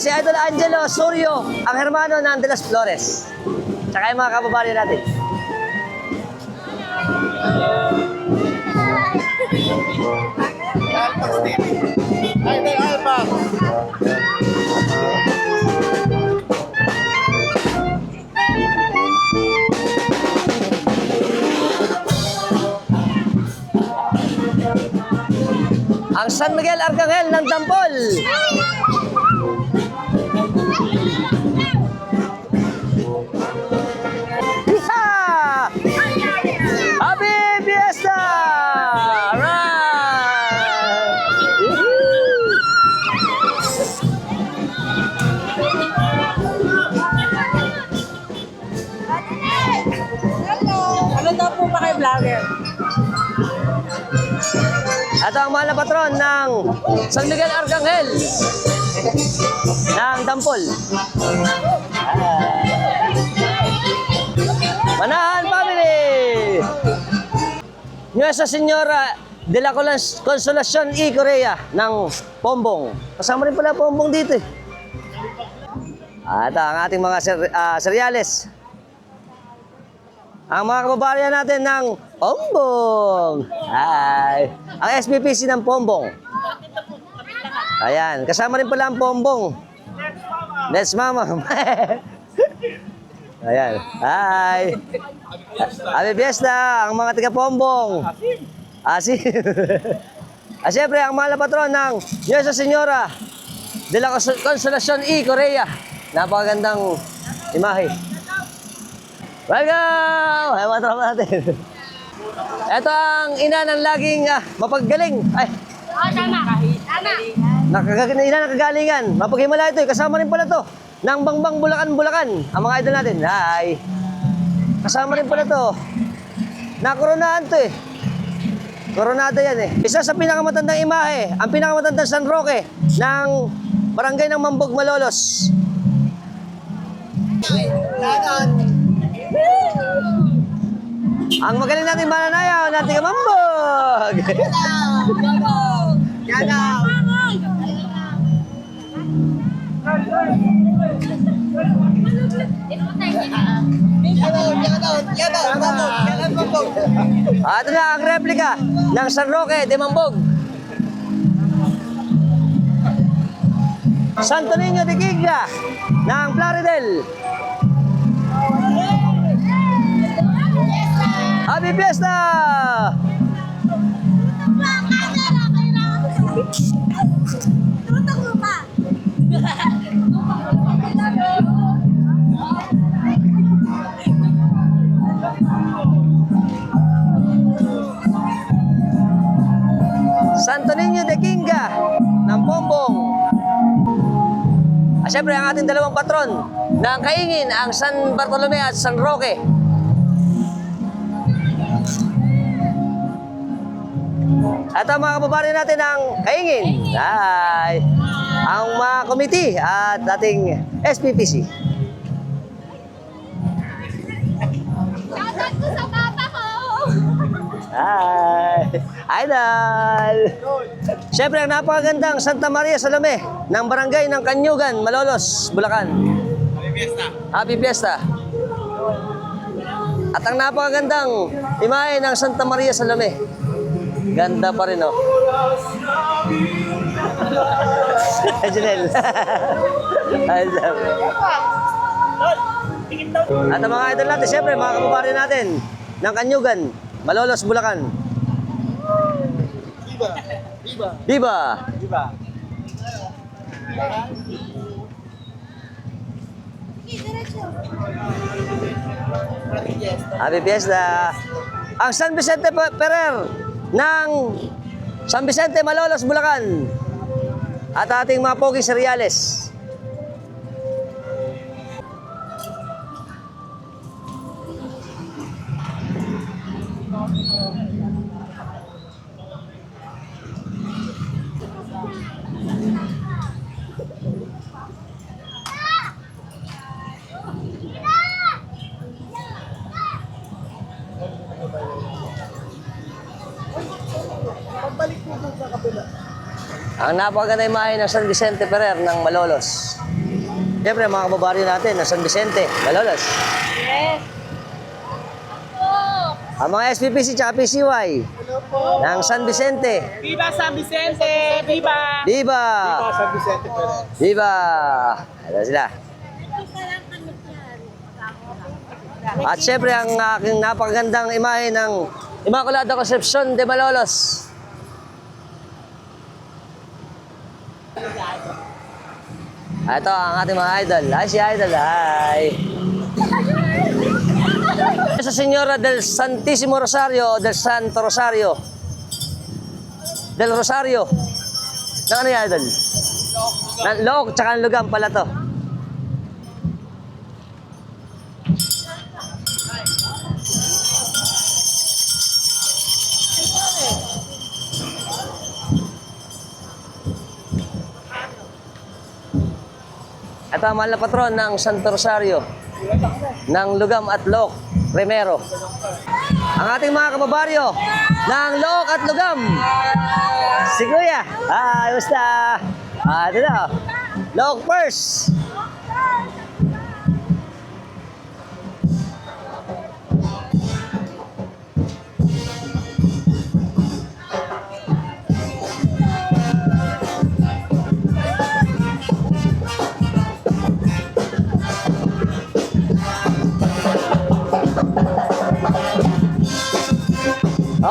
Si Idol Angelo Surio, ang hermano ng de las Flores. Tsaka yung mga kababayan natin. Idol Alpha. Ang San Miguel Arcangel ng Dampol. Yeehaw! Happy Fiesta! Alright! Woohoo! Ano daw po ba kay vlogger? Ito ang mahal na patron ng San Miguel Arcangel ng Dampol. Manahan family! Nuestra Señora de la Consolación y Korea ng Pombong. Kasama rin pala Pombong dito eh. At ang ating mga cereales. Ang mga kababayan natin ng Pombong. Ay, ang SPPC ng Pombong. Ayan, kasama rin pala ang Pombong. Let's mama. Ayan. Hi. Happy Fiesta, ang mga taga Pombong. Asim. Siyempre, ang mahal na patron ng Nuestra Señora de la Consolación y Korea. Napakagandang imahe. Welcome! Ay, mga tropa natin. Ito ang ina ng laging mapaggaling. Ay, Tama. ina ng kagalingan. Mapaghimala ito. Kasama rin pala to ng Bangbang Bulacan. Ang mga idol natin. Hi. Kasama rin pala to. Nakoronaan to eh. Koronada yan eh. Isa sa pinakamatandang imahe, ang pinakamatandang San Roque ng barangay ng Mambog, Malolos. Ang magaling natin mananayaw ng tiga Mambog. Ito na ang replika ng San Roque de Mambog. Santo Niño de Quiga ng Plaridel. Happy Fiesta! Santo Niño de Quiga ng Pombong. Siyempre, ang ating dalawang patron ng Kaingin, ang San Bartolome at San Roque. At ang mga kababayan natin ng Kaingin, ay ang mga committee at ating SPPC. Shoutout ko sa papa ko! Hi! Idol! Siyempre, ang napakagandang Santa Maria Salome ng barangay ng Kanyugan, Malolos, Bulacan. Happy Fiesta! Happy Fiesta! At ang napakagandang imahe ng Santa Maria Salome. Ganda pa rin, oh. Janelle. At ang mga idol natin, siyempre, mga kababayan natin ng Kanyugan, Malolos, Bulacan. Viva! Happy Fiesta! Ang San Vicente Ferrer ng San Vicente, Malolos, Bulacan. At ating mga poging cereales. Ang napakaganda imahe ng San Vicente Ferrer ng Malolos. Siyempre, mga kababayan natin ng San Vicente, Malolos. Yes! Oh, Ang mga SPPC tsaka PCY. Ng San Vicente. Viva San Vicente! Viva! Viva! Viva! Ayan sila. At syempre ang aking napakagandang imahe ng Immaculada Concepcion de Malolos. Ito ang ating mga idol. Hi si Idol. Hi! Sa Senyora del Santissimo Rosario, del Santo Rosario. Del Rosario. Ng ano yan, Idol? Ng Look, tsaka ng Lugam pala to. Ito ang mahal na patron ng Santo Rosario ng Lugam at Look Primero. Ang ating mga kababaryo ng Look at Lugam. Si Kuya. Kamusta? Ito na. Look first.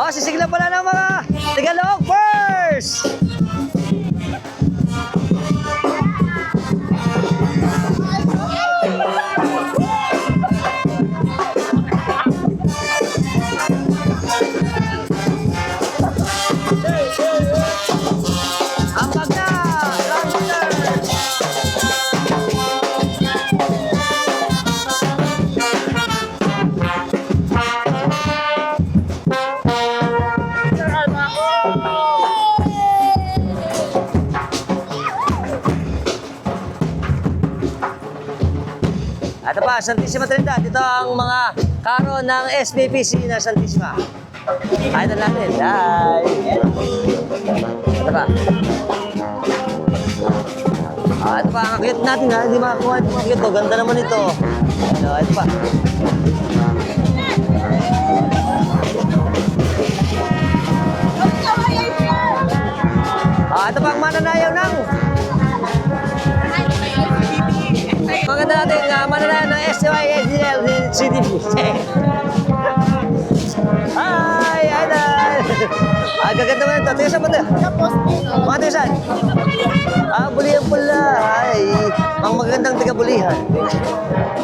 Sisigla pala ng mga Tagalog first! Ambag na! Ito pa, Santissima Trinidad. Ito ang mga karo ng SPPC na Santissima. Idol natin. Hi! Ito pa. Ito pa, ang cute natin ha. Hindi makakuha ito mga cute. Ganda naman ito. Ito pa. Ito pa ang mananayaw ng maganda natin mananayaw ng SYSDL CDP. Hi! Idol! Gaganda mo ito. Tingnan saan ba ito? Mga tingnan saan? Bulihan pula. Ay, mga magagandang taga-bulihan.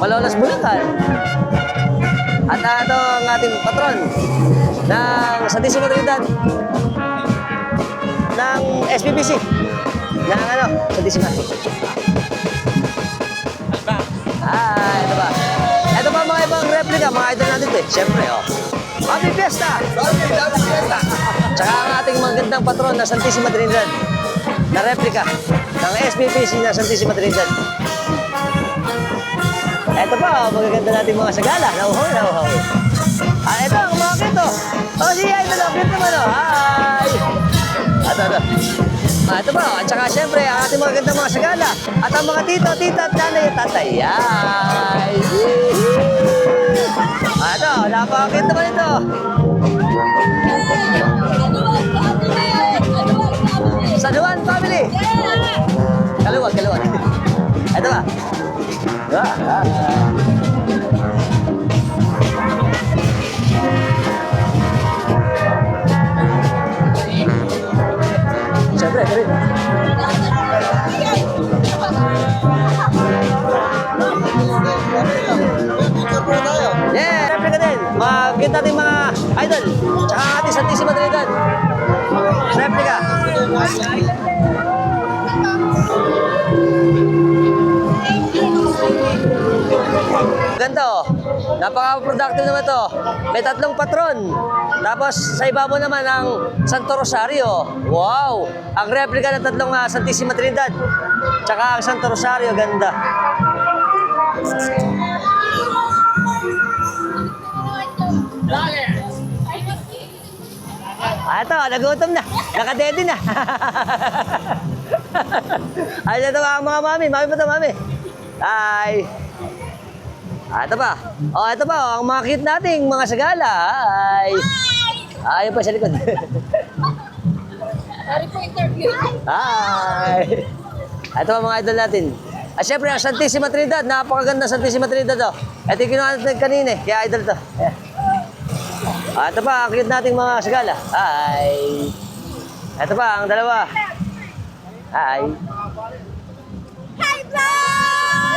Malolos Bulacan. At ito ang ating patron ng Santissima Trinidad ng SPPC ng Santissima. Ito ba? Ito ba mga ibang replika, mga idol natin ito eh. Siyempre, Happy Fiesta! Happy Fiesta! Tsaka ang ating magandang patron na Santissima Trinidad na replika ng SPPC na Santissima Trinidad. Ito pa, magaganda natin mga sagala. Nauhaw. Ito, ang mga kito. Si Idol, cute naman Hi! Ito. Ito ba, at saka siyempre, ang ating mga gandang mga sagala. At ang mga tito, tita, at nanay, at tatay. Ay! Ito, napakakit naman ito. San Juan family. Kaluwag. Ito ba? Siyempre, rin. Yeah, replika din. Mag-get natin mga idol. Tsaka ang ating Santissima Trinidad. Replika. Ganda napaka-productive naman to. May 3 patron. Tapos sa ibabaw naman ang Santo Rosario. Wow! Ang replika ng 3 Santissima Trinidad. Tsaka ang Santo Rosario, ganda. Ito, nagutom na. Nakadede na. Ay, ito ang mga mami. Mami pa ito, mami. Hi. Ito pa. Oh, ito pa. Oh, ang mga cute nating mga sagala. Ay. Ayun pa sa likod. Sorry po interview. Hi! Ito pa mga idol natin. At syempre, ang Santissima Trinidad. Napakaganda Santissima Trinidad. Oh. Ito yung kinuha natin kanina eh. Kaya idol to. Ayan. Ito pa, ang cute nating mga sagala. Hi! Ito pa, ang dalawa. Hi! Hi, vlog!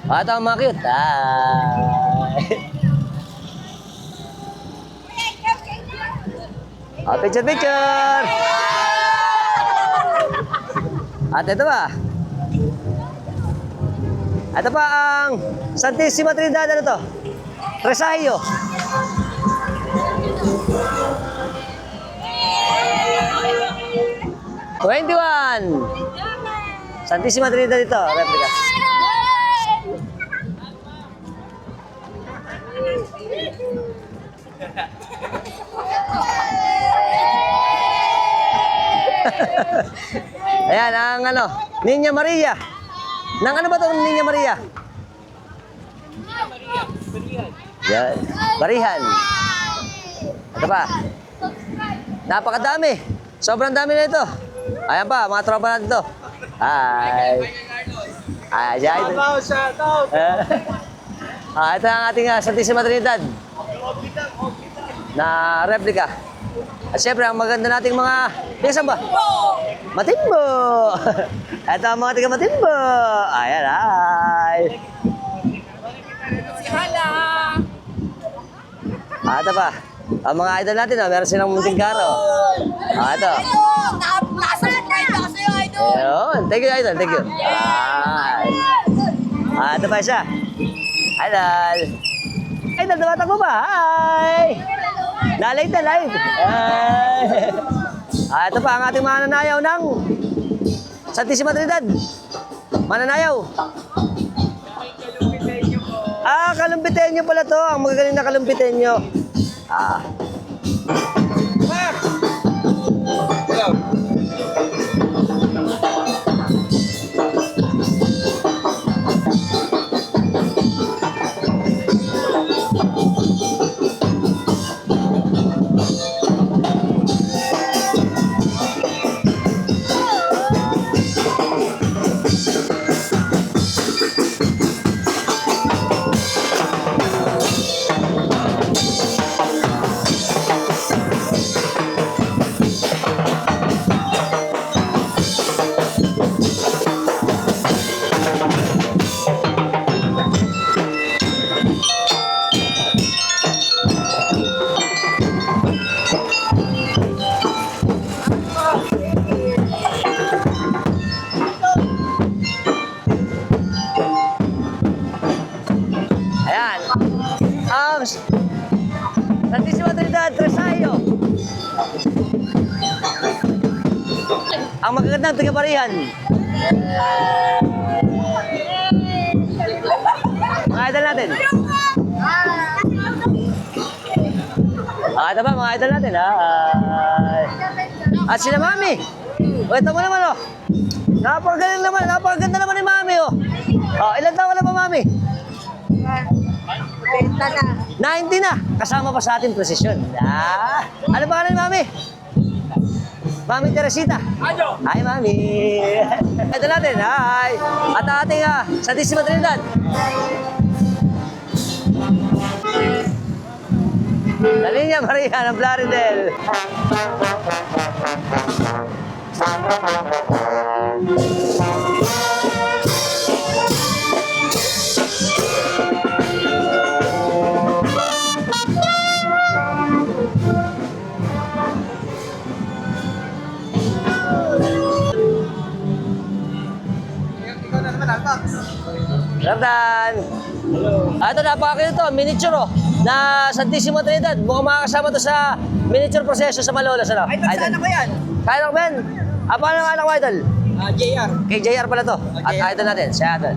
Ito ang mga cute. Hi! Picture, picture! At ito pa. Ito pa ang Santissima Trinidad. Ano to? Tresayo. Santissima Trinidad ito. Replica. Ayan, ang ano, Niña Maria. Nang ano ba ito, Niña Maria? Yan, Barihan. Ito pa. Napakadami. Sobrang dami na ito. Ayan pa, mga tropa natin ito. Hi. Hi, Jai. Shout out! Ito ang ating Santissima Trinidad na replica. At syempre, ang maganda nating mga... Saan ba? Matimbo! Ito ang mga tiga Matimbo. Ayan, hi! Si Hala! Ito pa. Ang mga idol natin, meron silang munting karo. Ito. Nakasubscribe ako sa'yo, idol! Ayun. Thank you, idol. Thank you. Ito pa siya. Idol. Idol, dumatang mo ba? Hi! Nalight na live. Ito pa ang ating mananayaw ng Santissima Trinidad. Mananayaw. Kalumpitenyo pala to. Ang magagaling na kalumpitenyo. Ayan. Santissima Trinidad, Tresayo. Ang magagandang taga-Barihan. Mga idol natin. Ito ba mga idol natin? At sila Mami. Ito mo naman oh. Napakagaling naman, napakaganda naman ni Mami oh. Ilan taon ka na ba Mami? 90 na. Kasama pa sa ating prosesyon. Ano ba ni Mami? Mami Teresita. Hi, Mami. Ito natin. Hi. At ating Santissima Trinidad. La Niña Maria ng Plaridel. Ramdan! Ito, napakakita ito, miniature oh, na Santissima Trinidad. Mukhang makakasama to sa miniature proseso sa Malolos. Ano? Idol, saan ako yan? Kaya lang, Ben? Paano ang anak mo, Idol? JR. Kay JR pala to. At idol natin, siya Idol.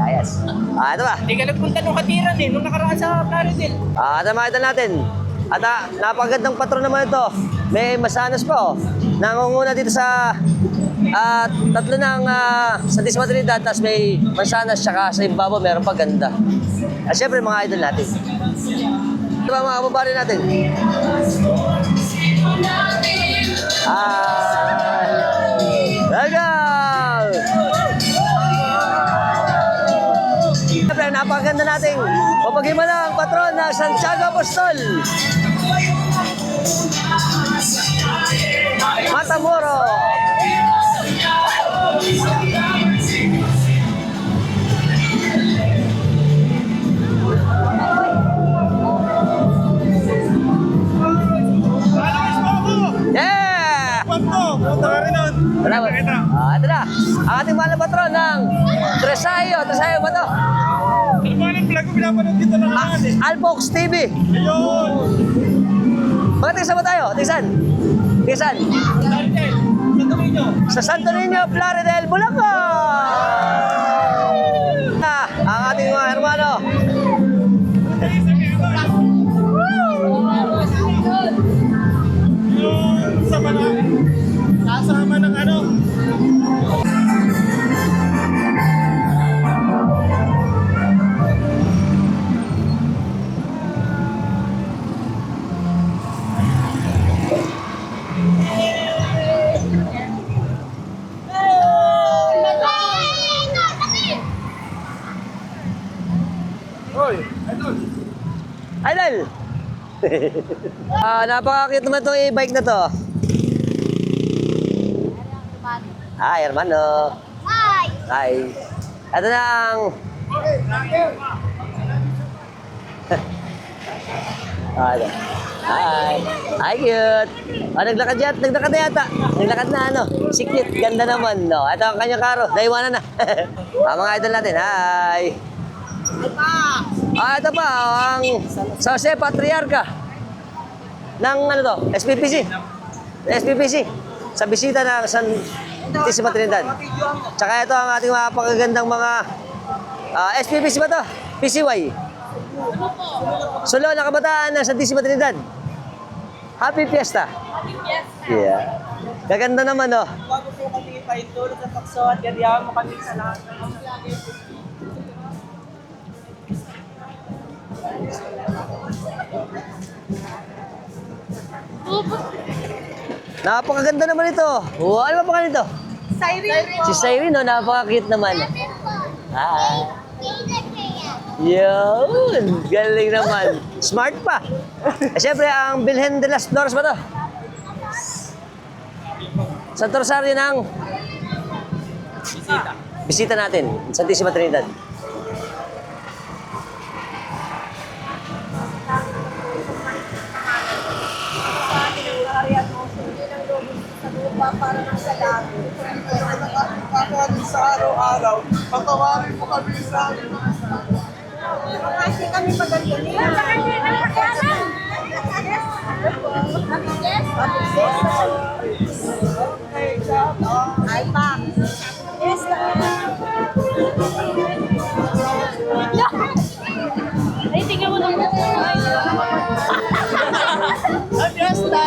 Ayos. Ito ba? Hindi ka nagpunta nung hatiran nung nakaraan sa Plaridel. Ito mga idol natin. At napakagandang patron naman ito. May masanas pa, oh. Nangunguna dito sa tatlo ng Santísima Trinidad, tapos may mansanas, tsaka sa ibabaw meron pa ganda. At syempre, mga idol natin. Ito ba mga kababari natin? Welcome! Siyempre, napakaganda nating papagimalang patron na Santiago Apostol. Matamoro. Yeah! Salamat. Ito na. Ang ating mahal na patron ng Tresayo. Tresayo ba ito? Ano ba ang vlog ko pinapanood dito na Albox TV. Ayun! Mga tingsan ba tayo? Tingsan. Tingsan. Sa Santo Niño, Plaridel, Bulacan! Ang ating mga hermano. Yung sa mga kasama ng ano. Idol! Napakakit naman itong e-bike na to. Hi, hermano. Hi! Hi. Ito na ang... Ano? Hi. Hi, cute. Naglakad yata. Naglakad na yata. Naglakad na, ano. Si cute. Ganda naman, no. Ito ang kanyang karo. Naiwanan na. Mga idol natin. Hi. Ito pa, ang San Jose Patriarca ng ano to, SPPC. SPPC. Sa bisita ng Santísima Trinidad. Tsaka ito ang ating mapakagandang mga SPPC ba to? PCY. Sulo na kabataan ng Santísima Trinidad. Happy Fiesta. Yeah. Gaganda naman, no? Bago po kami paitulog sa pakso at ganyan mo kami sa lahat ng Napakaganda naman ito. Oh, ano ba pangalan nito? Siren! Si Siren, no? Napaka-cute naman. Hi. Yun. Galing naman. Smart pa. Siyempre, ang Bilhen de las Flores ba to? Santo Rosario ng... Bisita natin. Santísima Trinidad. para ng salamat. Sa araw-araw, patawarin mo kami sa amin. Kasi kami pagandali. Ay, pa. Yes, ay, tingnan mo naman. Fiesta!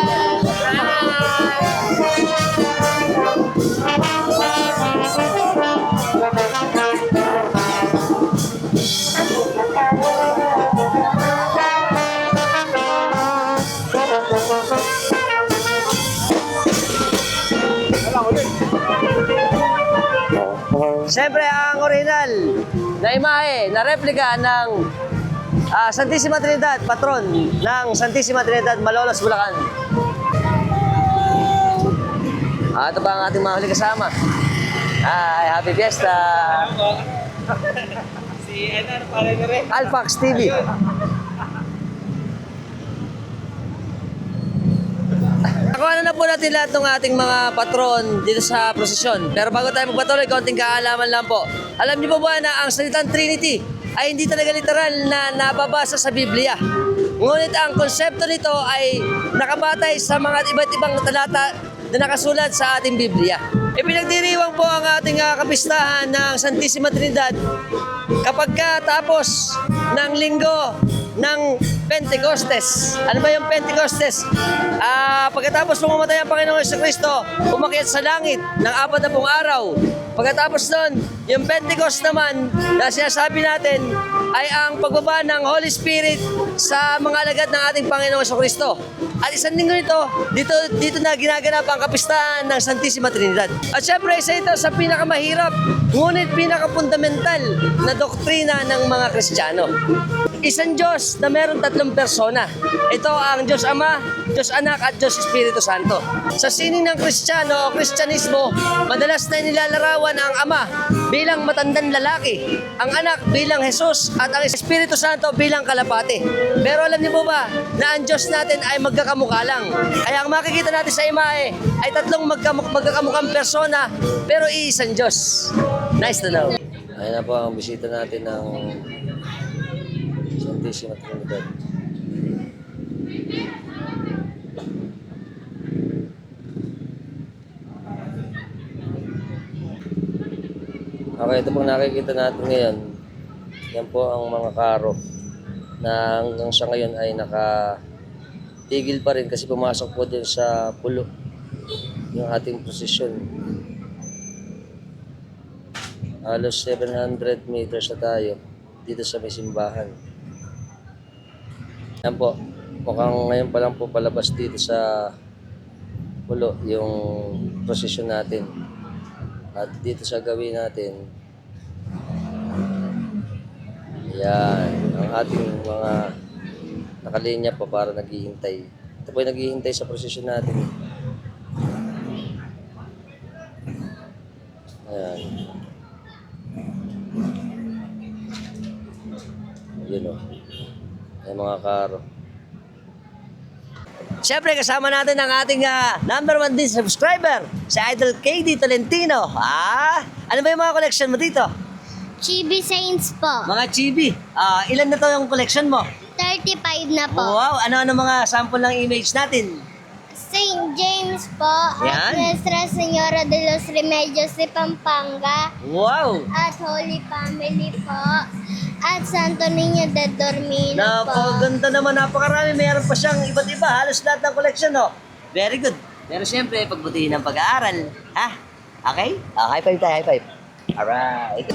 Siyempre, ang original na imahe, na replika ng Santísima Trinidad, patron ng Santísima Trinidad, Malolos, Bulacan. Ito pa ang ating mga huli kasama. Hi, Happy Fiesta! Si Enar, pala na rin. Alpax TV. Nakuha na po natin lahat ng ating mga patron dito sa prosesyon. Pero bago tayo magpatuloy, konting kaalaman lang po. Alam niyo po ba na ang salitang Trinity ay hindi talaga literal na nababasa sa Biblia? Ngunit ang konsepto nito ay nakabatay sa mga iba't ibang talata na nakasulat sa ating Biblia. Ipinagdiriwang po ang ating kapistahan ng Santísima Trinidad kapag tapos ng linggo ng Pentecostes. Ano ba yung Pentecostes? Pagkatapos pumamatay ang Panginoong Jesucristo, umakyat sa langit ng 40 araw. Pagkatapos nun, yung Pentecost naman na sinasabi natin ay ang pagbaba ng Holy Spirit sa mga alagad ng ating Panginoong Jesucristo. At isang linggo nito, dito na ginaganap ang kapistahan ng Santissima Trinidad. At syempre, isa ito sa pinakamahirap, ngunit pinakapundamental na doktrina ng mga Kristiyano. Isang Diyos na meron 3 persona. Ito ang Diyos Ama, Diyos Anak at Diyos Espiritu Santo. Sa sining ng Kristiyano o Kristyanismo, madalas na nilalarawan ang Ama bilang matandang lalaki, ang Anak bilang Jesus at ang Espiritu Santo bilang kalapate. Pero alam niyo po ba na ang Diyos natin ay magkakamukha lang? Kaya ang makikita natin sa imahe ay 3 magkakamukhang persona pero iisang Diyos. Nice to know. Ayun na po ang bisita natin ng Santissima Trinidad. Okay, ito pong nakikita natin ngayon. Yan po ang mga karo na hanggang sa ngayon ay nakatigil pa rin kasi pumasok po din sa pulo yung ating prosesyon. Halos 700 meters na tayo dito sa may simbahan. Yan po, mukhang ngayon pa lang po palabas dito sa pulo yung prosesyon natin. At dito sa gawin natin, yan, ang ating mga nakalinya pa para naghihintay. Ito po yung naghihintay sa prosesyon natin. Ayan. Yun o. Ayan mga karo. Siyempre, kasama natin ang ating number 1 din subscriber, si Idol KD Tolentino. Ano ba yung mga collection mo dito? Chibi Saints po. Mga chibi. Ilan na to yung collection mo? 35 na po. Wow, ano-ano mga sample ng image natin? St. James po. Yan. At Nuestra Señora de los Remedios de Pampanga. Wow! At Holy Family po. At Santo Niño de Dormino po. Napakaganda naman, napakarami. Mayroon pa siyang iba't iba. Halos lahat ng collection, no? Very good. Pero siyempre, pagbutihin ng pag-aaral. Ha? Okay? High five tayo, high five. Alright.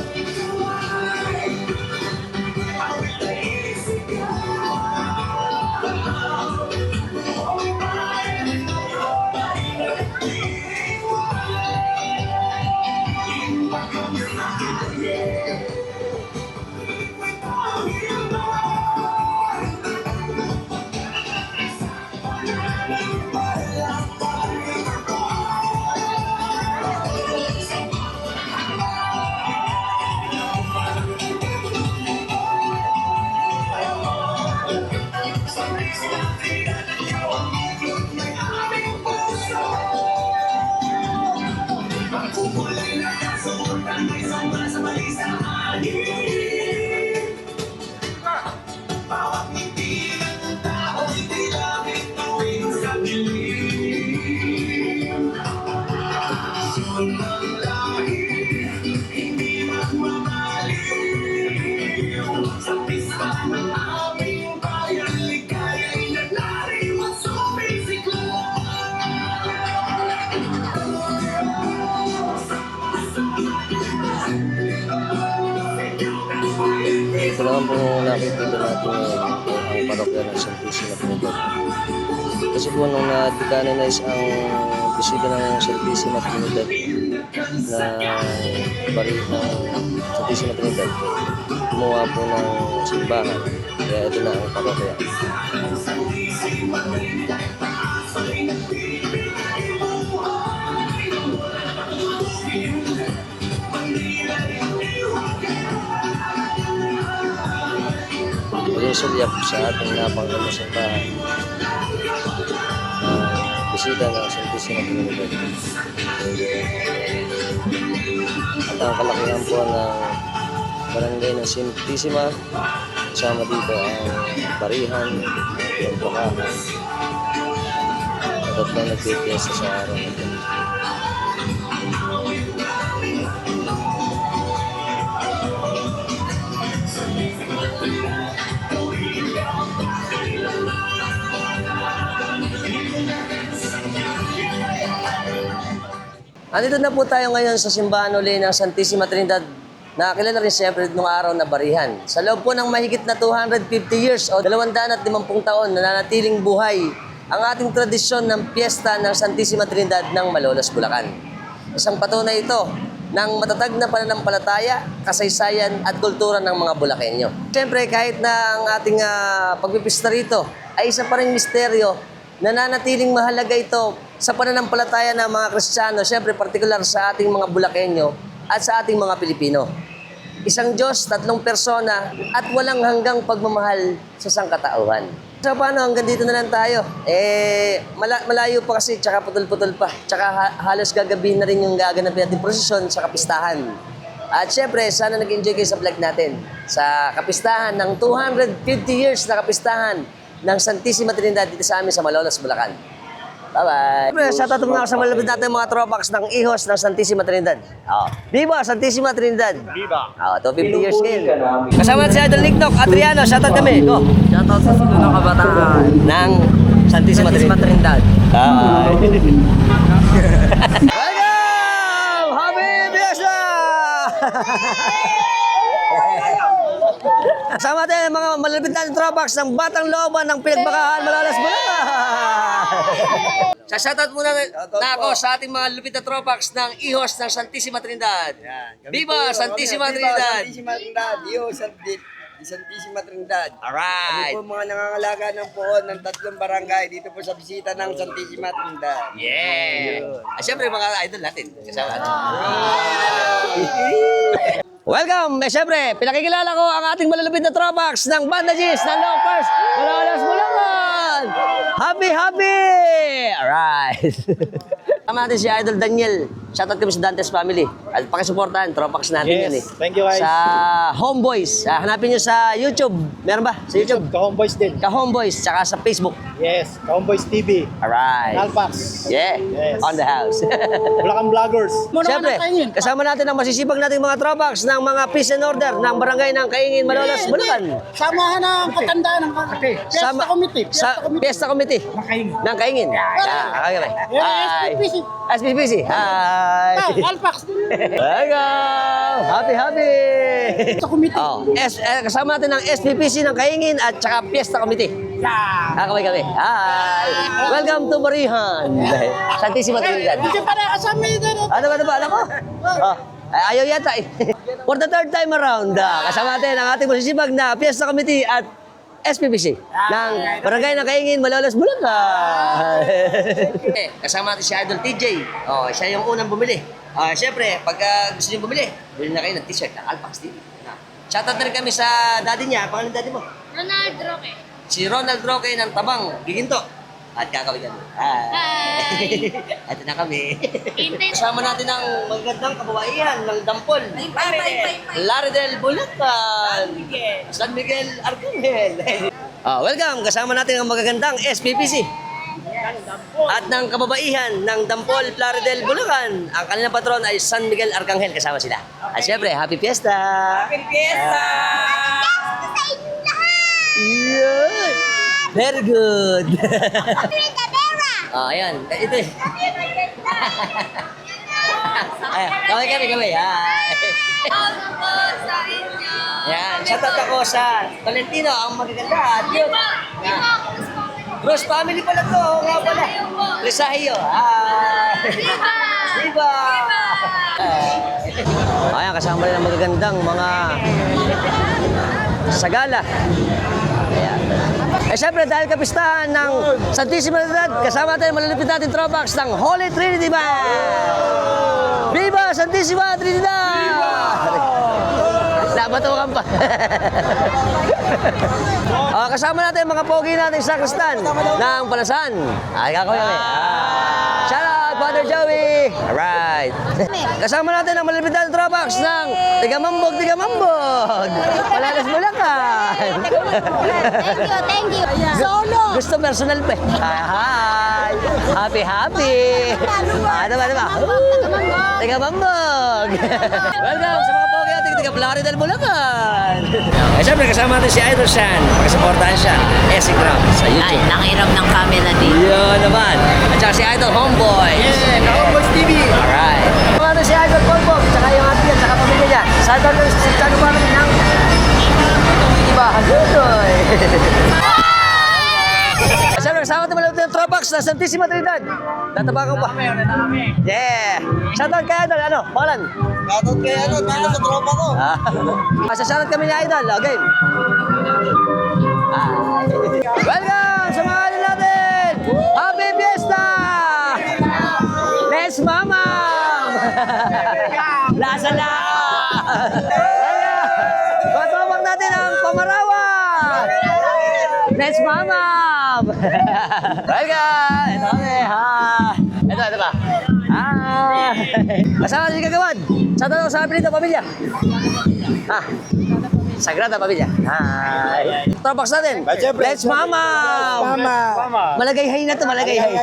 Ito naman po nakikita natin ang parokya ng Santissima Trinidad. Kasi po nung na-decanonize ang bisita ng Santissima Trinidad na bari ng Santissima Trinidad, gumawa po ng simbahan. Kaya ito na ang parokya. Sulyak sa ating napangalaman sa bahay. Bisita ng Santissima Trinidad. At ang kalakihan po ng barangay ng Santissima, kasama dito ang barihan, ang bakahan, at at lang nagpipiesta sa araw na ito. Andito na po tayo ngayon sa simbahan uli ng Santissima Trinidad na kilala rin siyempre nung araw na barihan. Sa loob po ng mahigit na 250 years o 250 taon na nanatiling buhay ang ating tradisyon ng piyesta ng Santissima Trinidad ng Malolos, Bulacan. Isang patunay ito ng matatag na pananampalataya, kasaysayan at kultura ng mga Bulakenyo. Siyempre kahit na ang ating pagpipista rito ay isa pa ring misteryo, nananatiling mahalaga ito sa pananampalataya ng mga Kristiyano, siyempre partikular sa ating mga Bulakenyo at sa ating mga Pilipino. Isang Diyos, 3 persona at walang hanggang pagmamahal sa sangkatauhan. So paano, hanggang dito na lang tayo. Malayo pa kasi, tsaka putol-putol pa. Tsaka halos gagabi na rin yung gaganapin natin prosesyon sa kapistahan. At siyempre, sana nag-enjoy kayo sa vlog natin. Sa kapistahan ng 250 years na kapistahan ng Santissima Trinidad dito sa amin sa Malolos, Bulacan. Bye-bye! Siyempre, shoutout muna sa malapit natin mga tropax ng ihos ng Santissima Trinidad. Viva Santissima Trinidad! Viva! 250 years ngayon. Kasama si Idol Nick Noc, Adriano, shoutout kami. Go! Shoutout sa Sidunong Kabataan Ng Santissima Trinidad. Welcome! Happy Fiesta! Kasama natin mga malalapit natin tropax ng Batang Looban ng Pinagbakahan, Malolos, Bulacan. Sa shoutout muna na ako sa ating mga lupit na tropax ng ihos ng Santissima Trinidad. Viva Santissima Trinidad! Santissima Trinidad. Santissima Trinidad. Alright! Kami po mga nangangalaga ng poon ng 3 barangay dito po sa bisita ng Santissima Trinidad. Yeah! Siyempre mga idol natin. Kasama natin. Welcome! Siyempre, pinakikilala ko ang ating malalapit na tropax ng Banda G's ng Locals, Malolos, Bulacan! Happy! Alright! Tama natin si Idol Daniel. Shoutout kami sa Dantes Family. At pakisuportahan, tropax natin yan eh. Thank you guys. Sa Homeboys. Hanapin nyo sa YouTube. Meron ba? Sa YouTube? Ka-Homeboys din. Ka-Homeboys. Tsaka sa Facebook. Yes, Ka-Homeboys TV. Alright. Alpax. Yeah. Yes. On the house. Bulacan Vloggers. Siyempre, kasama natin ang masisipag nating mga tropax ng mga peace and order ng barangay ng Kaingin, Malolos, Bulacan. Samahan ng katandaan ng Fiesta Committee. Fiesta Committee. Ng Kaingin. Hi. SPPC. Hi. Alpax din. Welcome. Happy. Sa committee. Kasama natin ang SPPC ng Kaingin at saka Fiesta Committee. Kami. Hi. Welcome to Barihan. Santissima Trinidad. Hindi para kasama yun. Ano ko? Ayaw yata eh. For the 3rd time around, kasama natin ang ating masisibag na Fiesta Committee at SPPC ng Barangay ng Kaingin, Malolos, Bulacan. Kasama natin si Idol TJ. Siya yung unang bumili. Siyempre, pag gusto niyo bumili, bili na kayo ng t-shirt ng Alpax TV. Shoutout na rin kami sa daddy niya. Pangalan daddy mo? Ronald Roque. Si Ronald Roque ng Tabang, Giginto. At kakawin kami. Hi. Ito na kami. Kasama natin ang magandang kababaihan ng Dampol. Laredel, Bulacan. San Miguel, Arcangel. Welcome. Kasama natin ang magagandang SPPC. At ng kababaihan ng Dampol, Laredel, Bulacan. Ang kanilang patron ay San Miguel, Arcangel. Kasama sila. At syempre, Happy Fiesta! Happy Fiesta! Yun! Very good! Ayan. Ito eh. Ayan. Kami. Hi! Yan. Shoutout ako sa Valentino, ang magaganda. At yun. Bros, family pala to. Nga pala. Resahio. Viva! Ayan, kasama rin ang magagandang mga sagala. Ayan. Siyempre, dahil kapistahan ng Santissima Trinidad, kasama natin malalapit natin tropax ng Holy Trinity Band! Viva Santissima Trinidad! Nabatukan pa. Kasama natin mga pogi natin sa Kristan ng Palasan. Kakawin kami. Shout out, Father Joey! Alright. Kasama natin ang malalapit natin tropax ng Tigamambog. Malolos, Bulacan. Thank you. Solo! Gusto personal pa eh. Hi! Happy! Ano ba? Tigamambog! Welcome sa mga pogi natin taga Laredel, Bulacan! Siyempre, kasama natin si Idol Shan. Pakisuportahan siya. Esigram sa YouTube. Nangiram ng camera din. Yun naman. At saka si Idol Homeboy. Homeboys TV. Alright. Shoutout kami sa Santiago family ng Ibahan Dudoy. Siyempre, kasama natin malapit ng Tropax na Santissima Trinidad. Tatabakan pa. Yeah. Shoutout kay Idol, ano? Pangalan? Shoutout kay dito sa tropa ko. Shoutout kami ni Idol, game. Welcome sa mga ano natin! Happy Fiesta! Let's mamam! Lasa na! Patawag natin ang pamarawan! Let's mamam! Welcome! Ito kami, ha! Ito ba? Kasama si Kagawad. Sa tanong sa apelido, pamilya. Sagrada Pamilya. Hi. Tropax natin. Let's mama. Malagayhay na to, malagayhay.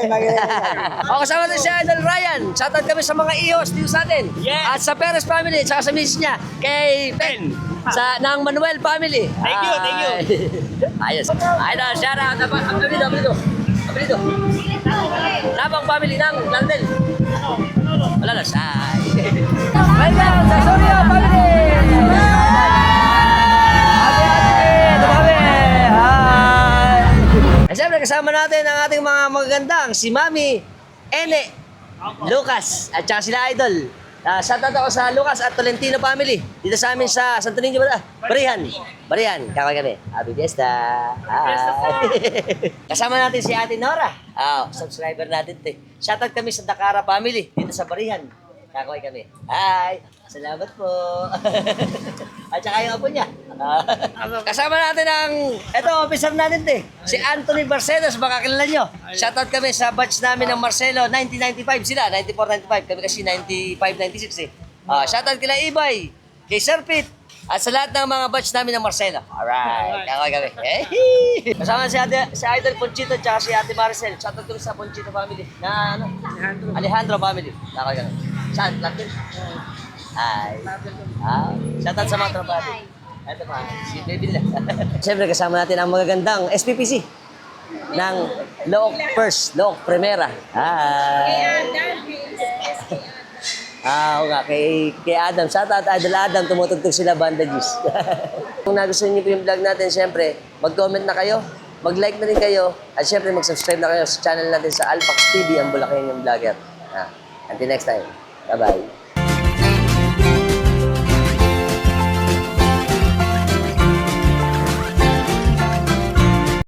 O, kasama natin si Idol Ryan. Shoutout kami sa mga ihos dito sa atin. At sa Perez family, at sa misis niya, kay Pen. Ng Manuel family. Thank you. Ayos. Idol, shoutout. Apelido. Labang family ng Landel. Wala na. Welcome sa Soria family. Siyempre, kasama natin ang ating mga magagandang si Mami, Ene, Lucas, at saka sila Idol. Shoutout ako sa Lucas at Tolentino family. Dito sa amin sa Santo Niño, Barihan. Kakay kami. Happy Fiesta. Hi. Kasama natin si Ate Nora. Subscriber natin ito. Shoutout kami sa Dakara family. Dito sa Barihan. Kakay kami. Hi. Salamat po. At saka yung apo niya. Kasama natin ang, eto, officer natin ito si Anthony Barcelos, baka kilala nyo. Shoutout kami sa batch namin ng Marcelo, 1995 sila, 94-95, kami kasi 95-96 Shoutout kila Ibay, kay Sir Pete, at sa lahat ng mga batch namin ng Marcelo. Alright, kakay kami. Kasama si Idol Ponchito, at si Ate Maricel. Shoutout kami sa Ponchito family, na ano? Alejandro family. Kakay kami. Saan? Latin? Hi. Shoutout sa mga tropa natin. Ito pa, si Baby nila. Siyempre, kasama natin ang magagandang SPPC ng Look First, Look Primera. Hi. Oo nga, kay Adam. Shoutout Idol Adam, tumutugtog sila bandages. Kung nagustuhan niyo po yung vlog natin, siyempre, mag-comment na kayo, mag-like na rin kayo, at siyempre, mag-subscribe na kayo sa channel natin sa Alpax TV, ang Bulacan yung vlogger. Until next time. Bye-bye.